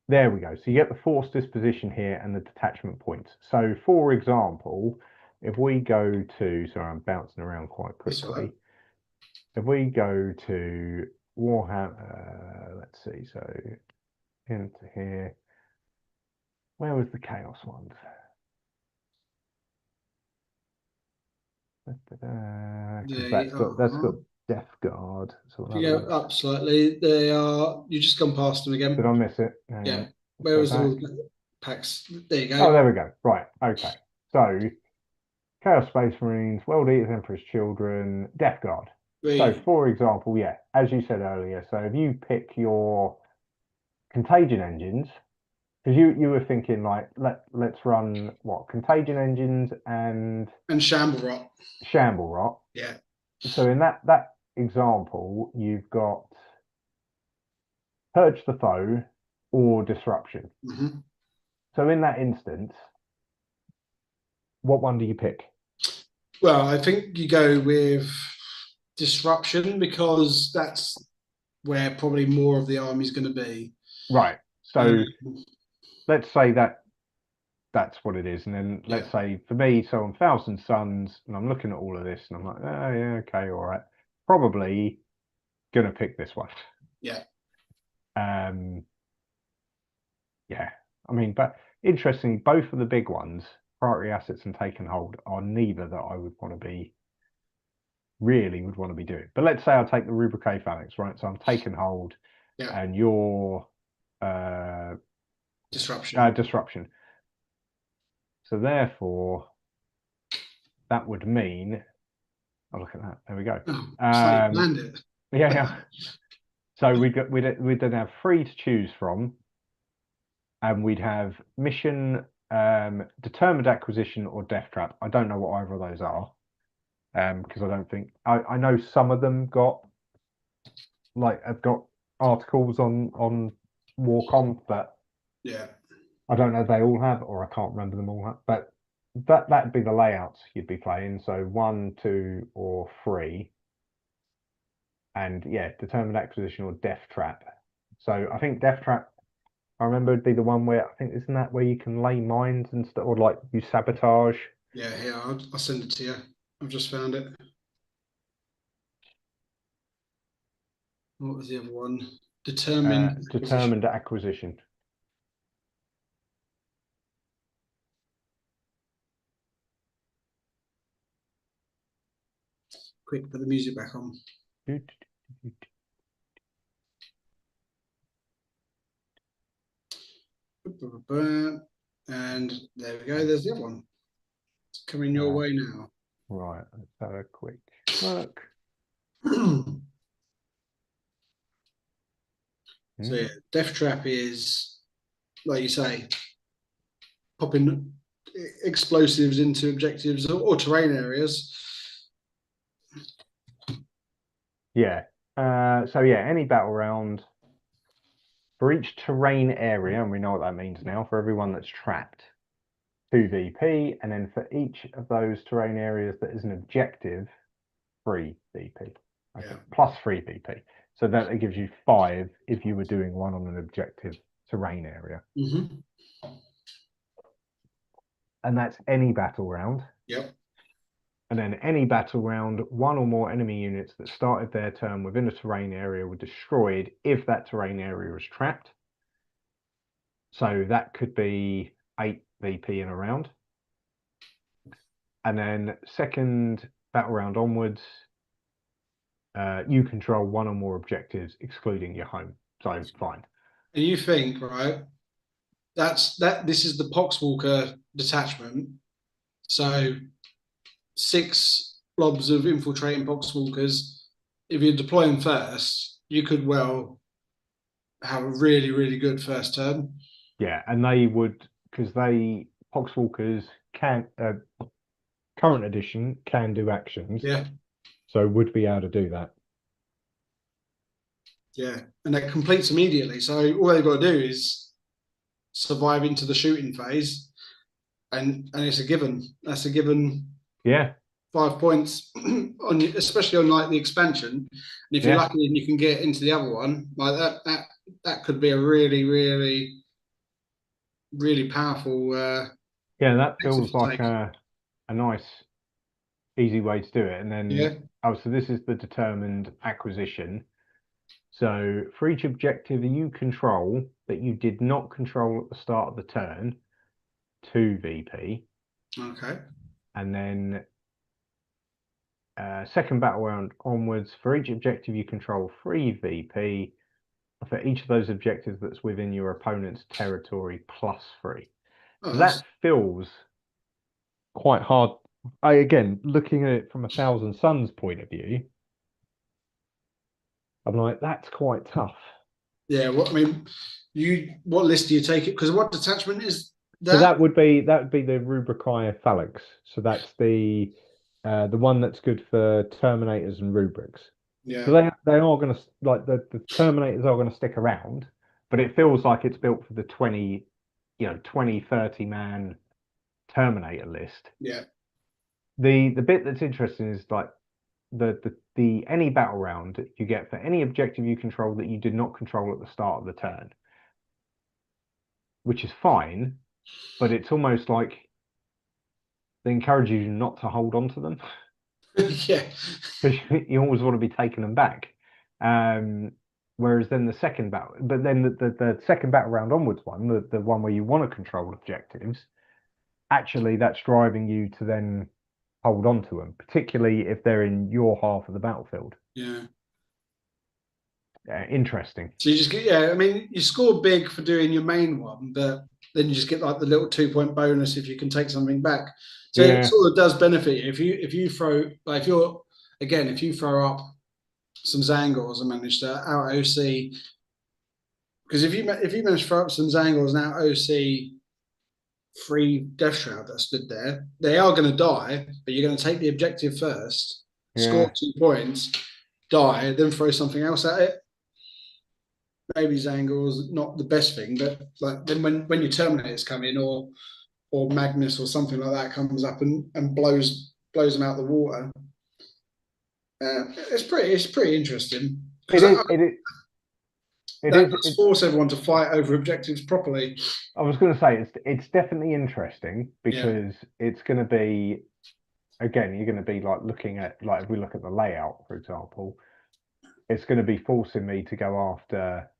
there we go. So you get the force disposition here and the detachment points. So for example, if we go to, sorry, I'm bouncing around quite they? That's all right. quickly. If we go to Warhammer, let's see, so into here, where was the Chaos ones? Because They that's got are. Death Guard. So we'll If have you a go look. up slightly, they are. You just gone past them Did again. I miss it? Hang Yeah. on. Let's Where go was all back. the packs? There you Oh, go. there we go. Right. Okay. So Chaos Space Marines, World Eaters, Emperor's Children, Death Guard. So, Three. for example, yeah, as you said earlier, so if you pick your contagion engines, because you were thinking like let's run what contagion engines and And Shamble Rot. shamble rot. Yeah. So in that example, you've got purge the foe or disruption. Hmm. So in that instance, what one do you pick? Well, I think you go with Disruption because that's where probably more of the army's going to be. Right. And So let's say that's what it is. And then yeah, let's say for me, so on Thousand Suns, and I'm looking at all of this and I'm like, oh yeah, okay, all right. Probably gonna pick this one. yeah. Um, yeah. I mean, but interestingly, both of the big ones, priority assets and taken hold, are neither that I would want to be doing. But let's say I take the Rubrique Phalanx, right? So I'm taken hold Yeah. and you're Disruption. disruption. So therefore, that would mean, oh, look at that. There we go. Oh, it's like you planned it. Yeah. So we'd then have 3 to choose from, and we'd have mission, determined acquisition, or death trap. I don't know what either of those are, because I don't think I know some of them have got articles on Warcom, but yeah, I don't know if they all have, or I can't remember them all. But that'd be the layouts you'd be playing. So 1, 2, or 3, and yeah, determined acquisition or death trap. So I think death trap, I remember, would be the one where I think, isn't that where you can lay mines and stuff, or like you sabotage? yeah. Here, I'll send it to you. I've just found it. What was the other one? Determined acquisition. Determined acquisition. Quick, put the music back on. And there we go. There's the other one. It's coming your way now. Right. Let's have a quick look. So yeah, death trap is, like you say, popping explosives into objectives or terrain areas. Yeah. So yeah, any battle round for each terrain area, and we know what that means now, for everyone that's trapped, 2 VP, and then for each of those terrain areas that is an objective, 3 VP. Okay, Yeah. plus 3 VP. So that gives you 5 if you were doing one on an objective terrain area. Mm-hmm. And that's any battle round. Yep. And then any battle round, 1 or more enemy units that started their turn within a terrain area were destroyed if that terrain area was trapped. So that could be 8 VP in a round. And then second battle round onwards, you control 1 or more objectives, excluding your home. So fine. And you think, right? This is the Poxwalker detachment. So 6 blobs of infiltrating Poxwalkers. If you deploy them first, you could well have a really, really good first turn. Yeah, and they would, because Poxwalkers can, current edition can do actions. Yeah. So would be able to do that. Yeah. And that completes immediately. So all they've got to do is survive into the shooting phase. And it's a given. That's a given. Yeah. 5 points on, especially on like the expansion. And if you're lucky and you can get into the other one, like that could be a really, really, really powerful. Yeah, that feels like a nice, easy way to do it. And then, so this is the determined acquisition. So for each objective you control that you did not control at the start of the turn, 2 VP. Okay. And then second battle round onwards, for each objective you control, 3 VP. For each of those objectives that's within your opponent's territory, plus 3. So that feels quite hard. Again, looking at it from 1,000 Suns point of view, I'm like, that's quite tough. Yeah, what list do you take it? Because what detachment is that? So that would be the Rubricae Phalanx. So that's the one that's good for Terminators and Rubrics. Yeah. So they are going to, like, the Terminators are going to stick around, but it feels like it's built for the 20, 30 man Terminator list. Yeah. The bit that's interesting is like the any battle round you get for any objective you control that you did not control at the start of the turn, which is fine, but it's almost like they encourage you not to hold on to them. Yeah. Because you always want to be taking them back. Whereas then the second battle, but then the second battle round onwards one, the one where you want to control objectives, actually that's driving you to then hold on to them, particularly if they're in your half of the battlefield. Yeah. interesting. So you just get, yeah, I mean, you score big for doing your main one, but then you just get like the little 2 point bonus if you can take something back. So it Yeah, sort of does benefit you if you throw like if you throw up some Zangors and manage to out OC, because if you manage to throw up some Zangors and out OC three Death Shroud that stood there, they are going to die, but you're going to take the objective first, score yeah. 2 points, die, then throw something else at it. Maybe Zangor's not the best thing, but like then when your Terminators come in or Magnus or something like that comes up and blows them out the water. It's pretty interesting because It is. It is. It that is. does force everyone to fight over objectives properly. I was going to say it's definitely interesting Yeah, because it's going to be, again, you're going to be like looking at, like, if we look at the layout, for example, it's going to be forcing me to go after,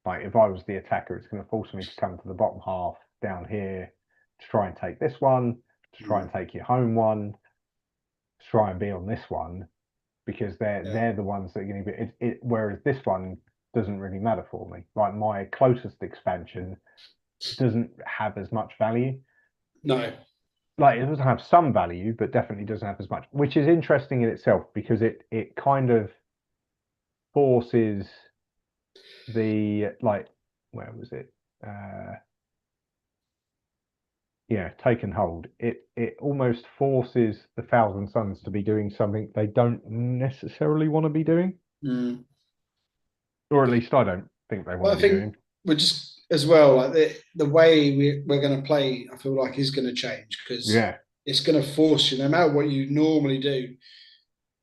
like, if I was the attacker, it's going to force me to come to the bottom half down here to try and take this one, to try and take your home one, to try and be on this one, because yeah, they're the ones that are going to be whereas this one doesn't really matter for me. Like, my closest expansion doesn't have as much value. no, Like, it doesn't have some value, but definitely doesn't have as much, which is interesting in itself because it kind of forces the, like, where was it? Uh yeah, take and hold. It almost forces the Thousand Sons to be doing something they don't necessarily want to be doing, mm. or at least I don't think they want But to I be think doing. we're just as well like the way we're going to play. I feel like is going to change because Yeah, it's going to force you. No matter what you normally do,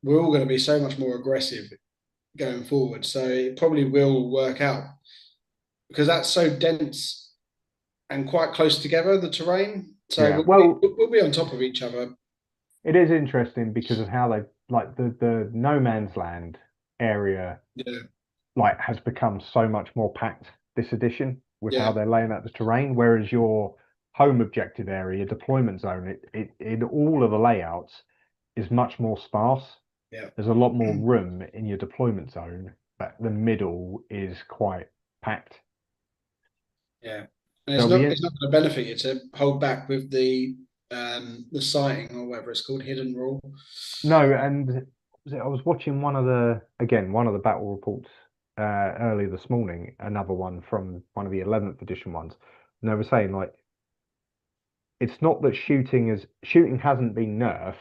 we're all going to be so much more aggressive going forward. So it probably will work out because that's so dense and quite close together, the terrain. So yeah. Well, we'll be on top of each other. it is interesting because of how they, like, the no man's land area, Yeah, like, has become so much more packed this edition with how yeah, they're laying out the terrain, whereas your home objective area, deployment zone, it in all of the layouts is much more sparse. yeah, There's a lot more room in your deployment zone, but the middle is quite packed. yeah. And So it'll be it's not going to benefit you to hold back with the sighting or whatever it's called, hidden rule. no, and I was watching one of the battle reports earlier this morning, another one from one of the 11th edition ones, and they were saying, like, it's not that shooting hasn't been nerfed.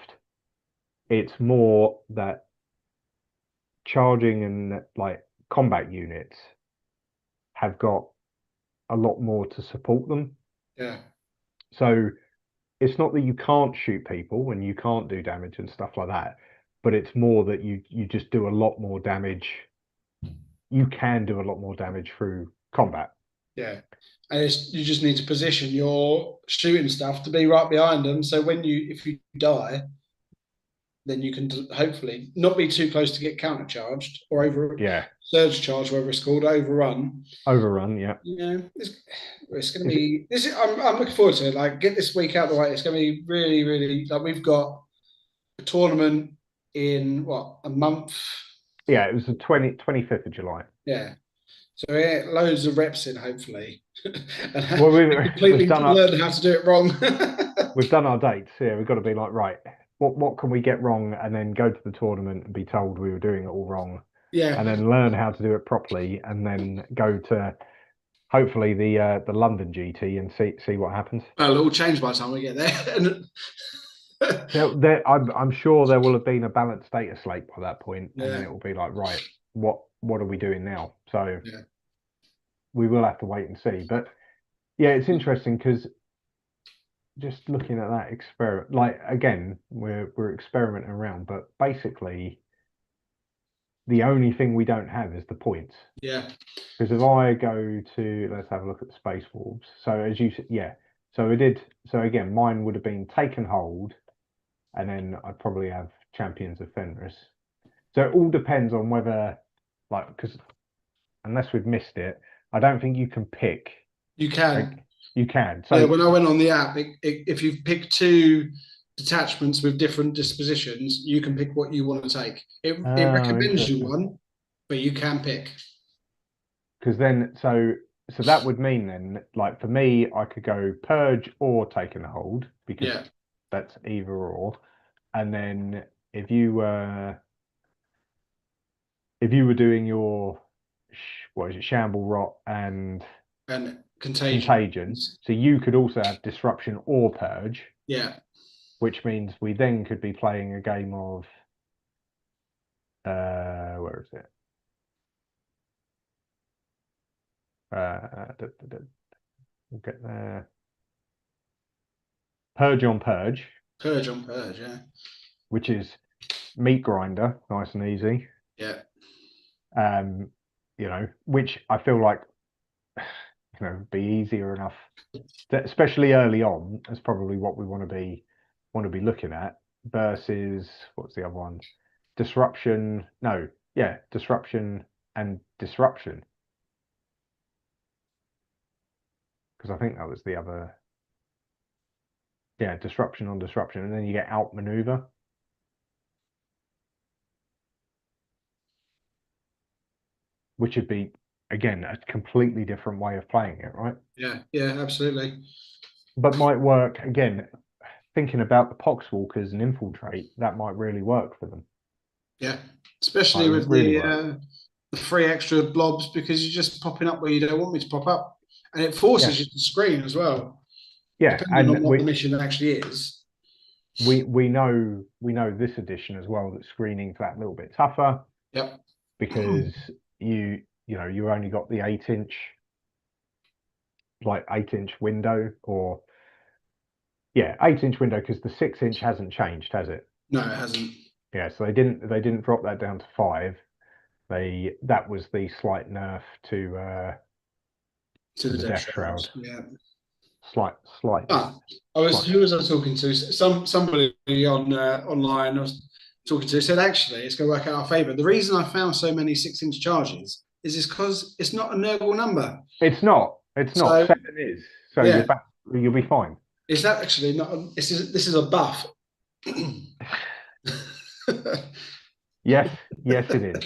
It's more that charging and, like, combat units have got a lot more to support them. Yeah, So it's not that you can't shoot people and you can't do damage and stuff like that, but it's more that you just do a lot more damage. You can do a lot more damage through combat. yeah. And you just need to position your shooting stuff to be right behind them. So if you die, then you can hopefully not be too close to get countercharged or over Yeah, surge charge, whatever it's called, overrun. overrun. Yeah, Yeah, it's going to is it? be this. I'm looking forward to it. Like, get this week out of the way. It's going to be really, really like we've got a tournament in what a month. Yeah, it was the 25th of July. Yeah, so yeah, loads of reps in hopefully, and Well, we've completely done our learn how to do it wrong. we've done our dates. Yeah, we've got to be like, right, what can we get wrong, and then go to the tournament and be told we were doing it all wrong, Yeah, and then learn how to do it properly, and then go to, hopefully, the London GT and see what happens. well, it'll change by the time we get there. I'm sure there will have been a balanced data slate by that point, and then Yeah, it will be like, right, what are we doing now? So yeah, we will have to wait and see. But yeah, it's interesting because just looking at that experiment, like, again, we're experimenting around, but basically the only thing we don't have is the points. yeah, Because if I go to, let's have a look at Space Wolves. So as you said, yeah. So we did. So again, mine would have been take and hold, and then I'd probably have Champions of Fenris. So it all depends on whether, like, because unless we've missed it, I don't think you can pick. you can. Like, you can. Yeah, So when I went on the app, if you pick two detachments with different dispositions, you can pick what you want to take. It recommends you interesting. one, but you can pick. because then so that would mean then, like for me, I could go purge or take and hold because Yeah. that's either or. And then if you were doing your what is it, shamble rot and And contagion. contagion, so you could also have disruption or purge, Yeah. which means we then could be playing a game of where is it? We'll get there. Purge on purge, Purge on purge. Yeah. which is meat grinder, nice and easy. Yeah. You know, which I feel like be easier enough, especially early on. That's probably what we want to be looking at. Versus what's the other one? Disruption. No, yeah, disruption and disruption. Because I think that was the other. Yeah, disruption on disruption, and then you get outmaneuver, which would be again a completely different way of playing it, right? Yeah. Yeah. Absolutely. But might work again. Thinking about the poxwalkers and infiltrate, that might really work for them. Yeah. Might Especially with really work. the free extra blobs because you're just popping up where you don't want me to pop up, and it forces Yeah, you to screen as well, yeah, depending on and what the mission actually is. we know this edition as well that screening's that little bit tougher Yep. because you only got the 8-inch, like 8-inch window, or yeah, 8-inch window, because the 6-inch hasn't changed, has it? No, it hasn't. Yeah, so they didn't drop that down to 5. That was the slight nerf To to the the death death shroud. shrouds. Yeah. Slight Ah, slight who was I talking to? Somebody on online I was talking to said actually it's going to work out our favour. The reason I found so many 6-inch charges is because it's not a knowable number. It's not. It's not. So 7 is. So you're yeah, back. You'll be fine. it's actually not. This is a buff. Yes. Yes, it is.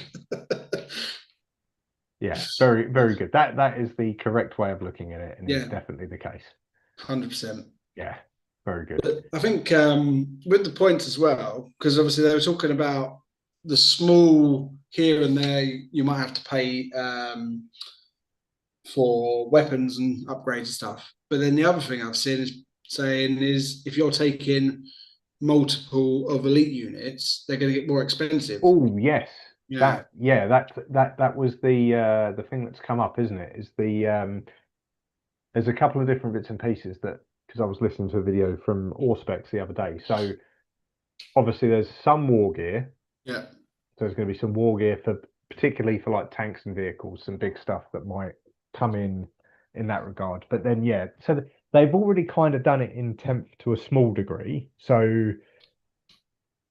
Yeah. Very, very good. That is the correct way of looking at it, and is Yeah, definitely the case. 100%. Yeah. Very good. I think with the points as well, because obviously they were talking about the small here and there you might have to pay for weapons and upgrades and stuff. But then the other thing I've seen is saying is if you're taking multiple of elite units, they're going to get more expensive. Oh yes. Yeah, That was the thing that's come up, isn't it? Is there's a couple of different bits and pieces that, because I was listening to a video from Auspex the other day. So obviously there's some war gear. yeah, So there's going to be some war gear for particularly for like tanks and vehicles, some big stuff that might come in that regard. But then yeah, so they've already kind of done it in 10th to a small degree. So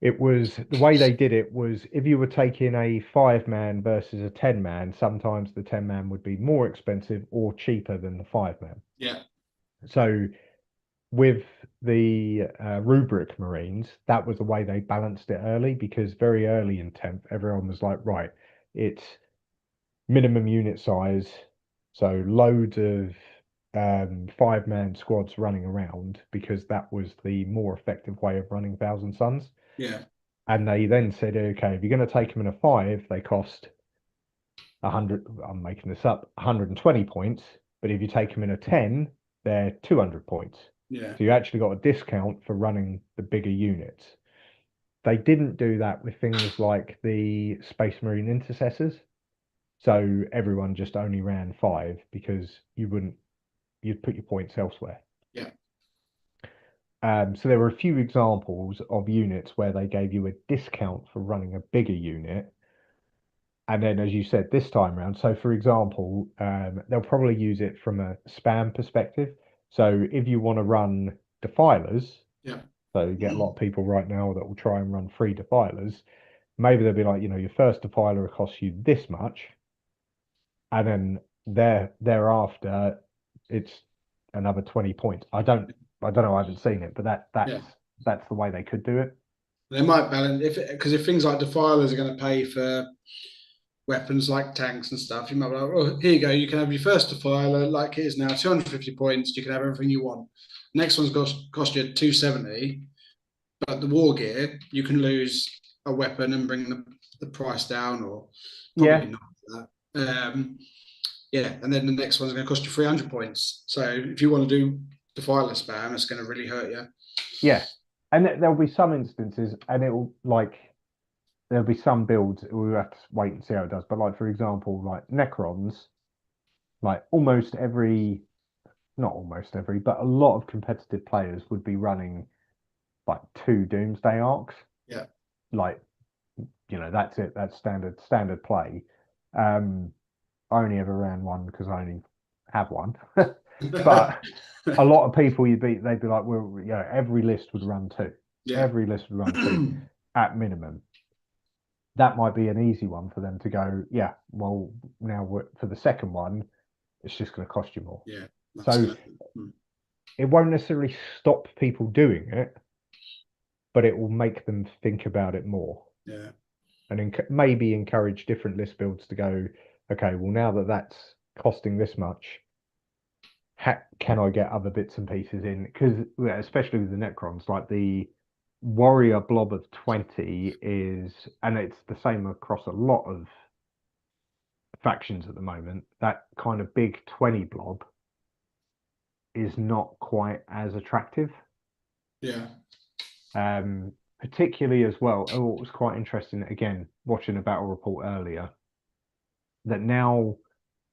it was, the way they did it was, if you were taking a 5-man versus a 10-man, sometimes the 10-man would be more expensive or cheaper than the 5-man. yeah, So with the rubric Marines, that was the way they balanced it early, because very early in 10th, everyone was like, right, it's minimum unit size, so loads of 5-man squads running around, because that was the more effective way of running Thousand Suns. yeah, And they then said, okay, if you're going to take them in a 5, they cost 100, I'm making this up, 120 points. But if you take them in a 10, they're 200 points. yeah, So you actually got a discount for running the bigger units. They didn't do that with things like the Space Marine intercessors. So everyone just only ran 5 because you'd put your points elsewhere. yeah, So there were a few examples of units where they gave you a discount for running a bigger unit. And then, as you said, this time around, so for example, they'll probably use it from a spam perspective. So if you want to run defilers, yeah, so you get a lot of people right now that will try and run 3 defilers, maybe they'll be like, your first defiler costs you this much, and then thereafter it's another 20 points. I don't know, I haven't seen it, but yeah. that's the way they could do it. They might balance if because if things like defilers are going to pay for weapons like tanks and stuff, you might be like, oh, here you go, you can have your first defiler like it is now, 250 points, you can have everything you want. Next one's cost you 270, but the war gear, you can lose a weapon and bring the price down, or Yeah, probably not that. Yeah, and then the next one's going to cost you 300 points. So if you want to do defiler spam, it's going to really hurt you. yeah. And there'll be some instances, and it'll like there'll be some builds we'll have to wait and see how it does. But like for example, like Necrons, like almost every, not almost every, but a lot of competitive players would be running like 2 Doomsday arcs. Yeah. Like, that's it. That's standard play. Um, I only ever ran one because I only have one. But a lot of people they'd be like, well, every list would run two. Yeah. Every list would run two at minimum. That might be an easy one for them to go, yeah, well, now for the second one, it's just going to cost you more. Yeah. So it won't necessarily stop people doing it, but it will make them think about it more. Yeah. And maybe encourage different list builds to go, okay, well, now that that's costing this much, can I get other bits and pieces in? Because especially with the Necrons, like the warrior blob of 20 is, and it's the same across a lot of factions at the moment, that kind of big 20 blob is not quite as attractive. Yeah. Particularly as well, it was quite interesting, again, watching a battle report earlier, that now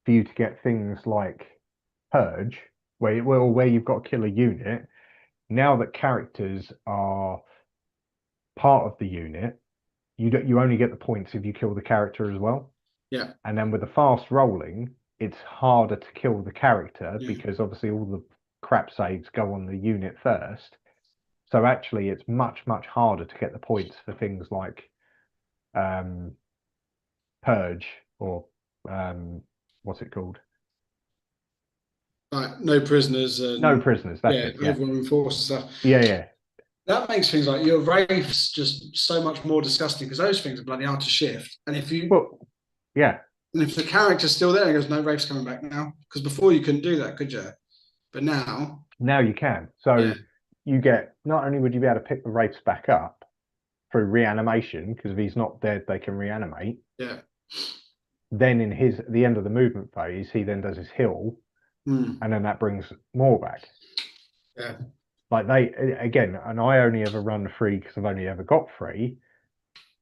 for you to get things like Purge, where you've got to kill a unit, now that characters are part of the unit, you only get the points if you kill the character as well. Yeah. And then with the fast rolling, it's harder to kill the character because obviously all the crap saves go on the unit first. So actually, it's much, much harder to get the points for things like Purge or what's it called? Like no prisoners and No prisoners. That's it. Yeah. overwhelming force and stuff. Yeah. Yeah. That makes things like your wraiths just so much more disgusting because those things are bloody hard to shift. And Yeah. And if the character's still there, it goes, no wraiths coming back now. Because before you couldn't do that, could you? But now you can. So you get, not only would you be able to pick the wraiths back up through reanimation, because if he's not dead, they can reanimate. Yeah. Then the end of the movement phase, he then does his heal, and then that brings more back. Yeah. Like again, and I only ever run 3 because I've only ever got 3.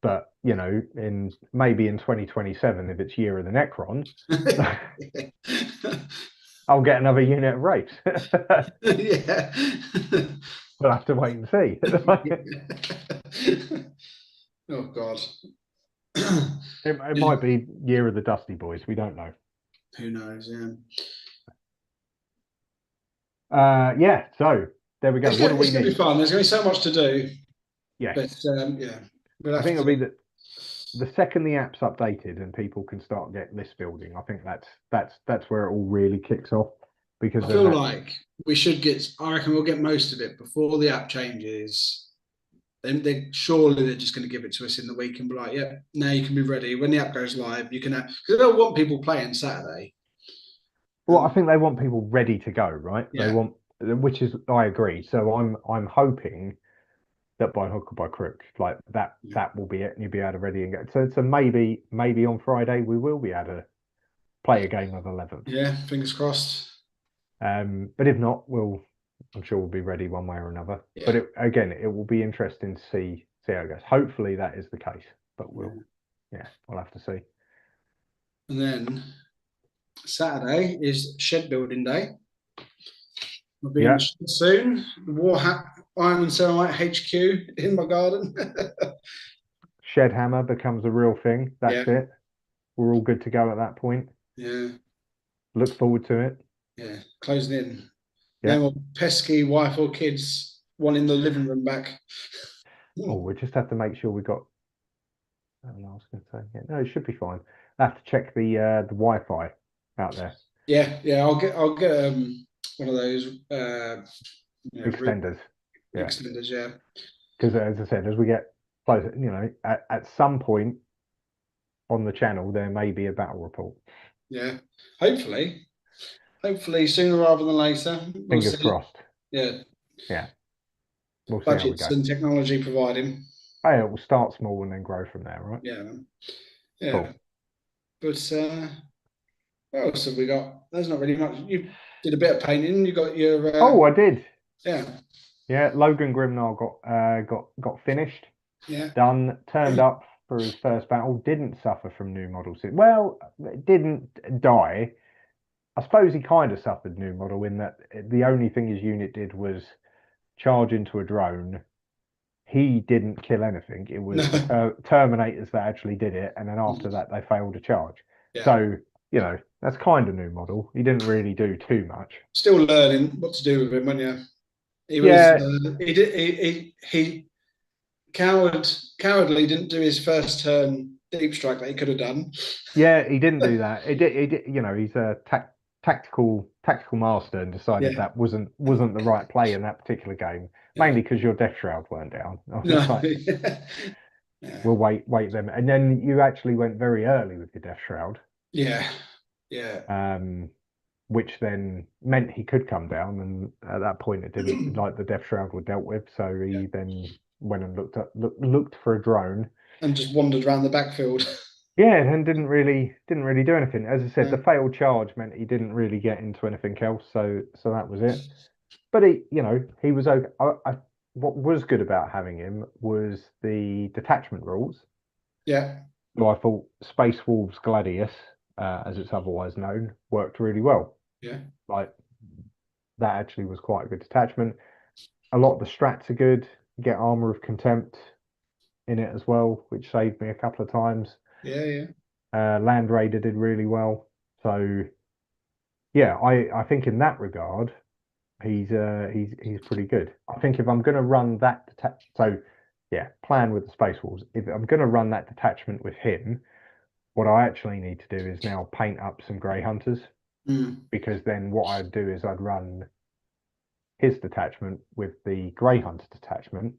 But maybe in 2027, if it's Year of the Necron, I'll get another unit of Wraiths. Yeah. We'll have to wait and see. Oh God. It might be Year of the Dusty Boys. We don't know. Who knows? Yeah. Yeah. So there we go. What do we need? It's going to be fun. There's going to be so much to do. Yeah. But yeah, I think it'll be the second the app's updated and people can start getting list building. I think that's where it all really kicks off. Because I feel like we should get. I reckon we'll get most of it before the app changes. Then surely they're just going to give it to us in the week and be like, yeah, now you can be ready. When the app goes live, you can have, because they don't want people playing Saturday. Well, I think they want people ready to go, right? Yeah. They want, which is, I agree. So I'm hoping that by hook or by crook, like that will be it, and you'll be able to ready and go. So maybe on Friday we will be able to play a game of 11th. Yeah, fingers crossed. But if not, I'm sure we'll be ready one way or another. Yeah. But it will be interesting to see how it goes. Hopefully that is the case, but we'll have to see. And then Saturday is shed building day. I'll be in the shed soon. The Warhammer Iron and Ceramite HQ in my garden. Shed hammer becomes a real thing. That's it. We're all good to go at that point. Yeah. Look forward to it. Yeah. Closing in. Yeah. No more pesky wife or kids wanting the living room back. Oh, we just have to make sure we got. I was going to say, no, it should be fine. I have to check the Wi-Fi out there. Yeah. I'll get one of those extenders. Extenders, yeah. Because as I said, as we get closer, at some point, on the channel, there may be a battle report. Yeah, hopefully sooner rather than later. We'll Fingers see. crossed. Yeah, Yeah, we'll see how we budgets go. and technology providing. Hey, it will start small and then grow from there, right? Yeah, yeah. Cool. But what else have we got? There's not really much. You did a bit of painting. You got your Oh, I did. yeah, Yeah, Logan Grimnar got finished, yeah. done, turned up for his first battle, didn't suffer from new models. Well, didn't die. I suppose he kind of suffered new model in that the only thing his unit did was charge into a drone. He didn't kill anything. It was the No, Terminators that actually did it, and then after that they failed to charge. yeah. So, that's kind of new model. He didn't really do too much. Still learning what to do with him, when you. He was Yeah, he did he cowardly didn't do his first turn deep strike that he could have done. yeah, he didn't do that. He's a tactical master and decided Yeah, that wasn't the right play in that particular game, yeah. mainly because your Death Shroud weren't down. I was No. like, Yeah, we'll wait them. And then you actually went very early with your Death Shroud, yeah, yeah. um, which then meant he could come down. And at that point, it didn't like the Death Shroud were dealt with. So Yeah. he then went and looked for a drone. And just wandered around the backfield. Yeah, and didn't really do anything. As I said, the No. failed charge meant he didn't really get into anything else. So that was it. But he was okay. What was good about having him was the detachment rules. Yeah, So I thought Space Wolves Gladius, as it's otherwise known, worked really well. yeah, Like that actually was quite a good detachment. A lot of the strats are good. You get Armor of Contempt in it as well, which saved me a couple of times. yeah, yeah. Land Raider did really well. So yeah, I think in that regard, he's pretty good. I think if I'm going to run that, so yeah, plan with the Space Wolves. If I'm going to run that detachment with him, what I actually need to do is now paint up some Grey Hunters, Mm. because then what I'd do is I'd run his detachment with the Grey Hunter detachment,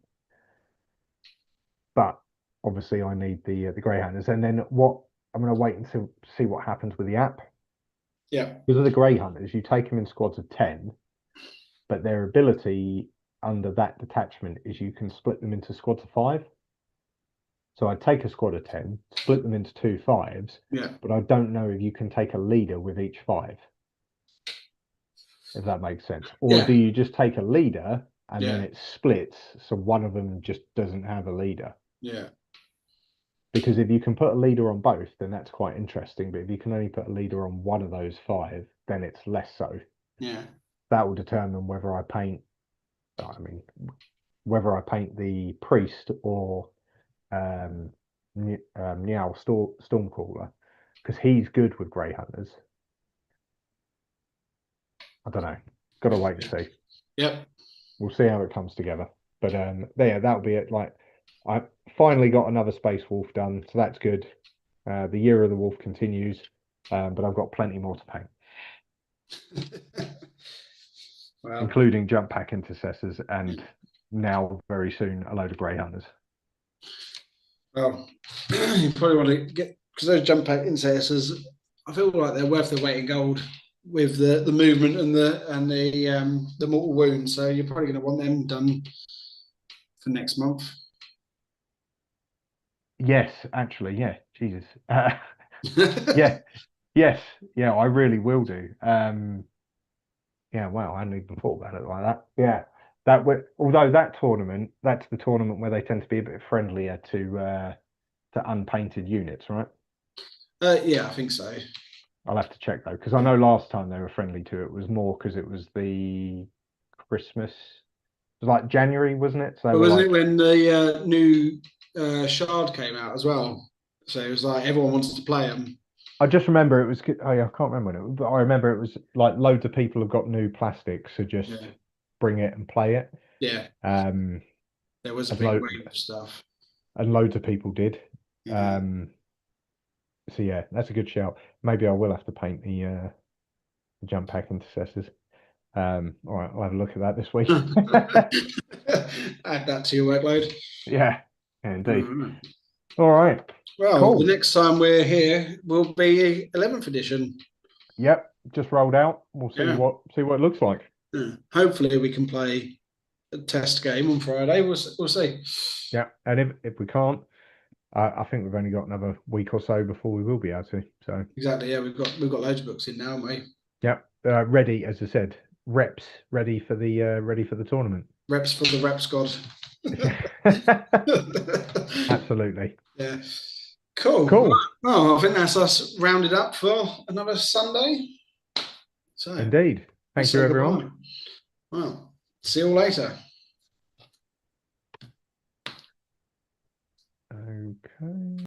but obviously I need the Grey Hunters, and then what I'm going to wait until see what happens with the app. Yeah, Because of the Grey Hunters, you take them in squads of 10, but their ability under that detachment is you can split them into squads of 5. So I'd take a squad of 10, split them into 2 5s, yeah, but I don't know if you can take a leader with each 5, if that makes sense. Or do yeah, you just take a leader and then yeah, it splits so one of them just doesn't have a leader? yeah, Because if you can put a leader on both, then that's quite interesting. But if you can only put a leader on one of those 5, then it's less so. yeah, That will determine whether I paint the priest or Meow Stormcaller, because he's good with Grey Hunters. I don't know. Got to wait and see. yeah. We'll see how it comes together. But there, that'll be it. Like I finally got another Space Wolf done, so that's good. The Year of the Wolf continues, but I've got plenty more to paint, Well, including jump pack intercessors, and now very soon a load of Grey Hunters. well, you probably want to get, because those jump pack intercessors, I feel like they're worth their weight in gold with the movement and the mortal wound. So you're probably going to want them done for next month. Yes, actually, yeah. Jesus. Yeah, yes, yeah. I really will do. Yeah, wow, I hadn't even thought about it like that. Yeah, although that tournament, that's the tournament where they tend to be a bit friendlier to unpainted units, right? Yeah, I think so. I'll have to check though, because I Yeah. know last time they were friendly to it was more because it was the Christmas, it was like January, wasn't it? So they But were wasn't it like, when the new Shard came out as well? So it was like everyone wanted to play them. I just remember it was. Oh yeah, I can't remember when it was, but I remember it was like loads of people have got new plastics, so just Yeah, bring it and play it. yeah. Um, There was a and, big lo wave of stuff. and loads of people did. Yeah. Um, so yeah, that's a good shout. Maybe I will have to paint the jump pack intercessors. All right, I'll have a look at that this week. Add that to your workload. Yeah, yeah, indeed. All right. All right. Well, Cool. the next time we're here will be 11th edition. Yep. Just rolled out. We'll see Yeah. what it looks like. Yeah. Hopefully, we can play a test game on Friday. We'll see. Yeah. And if we can't, I think we've only got another week or so before we will be able to. So Exactly. Yeah, we've got loads of books in now, haven't we? yeah. Ready, as I said, reps ready for the tournament. Reps for the reps god. Absolutely. Yeah. Cool. Cool. Well, I think that's us rounded up for another Sunday. So Indeed. let's Thank you, say everyone. goodbye. Well, see you all later. Okay.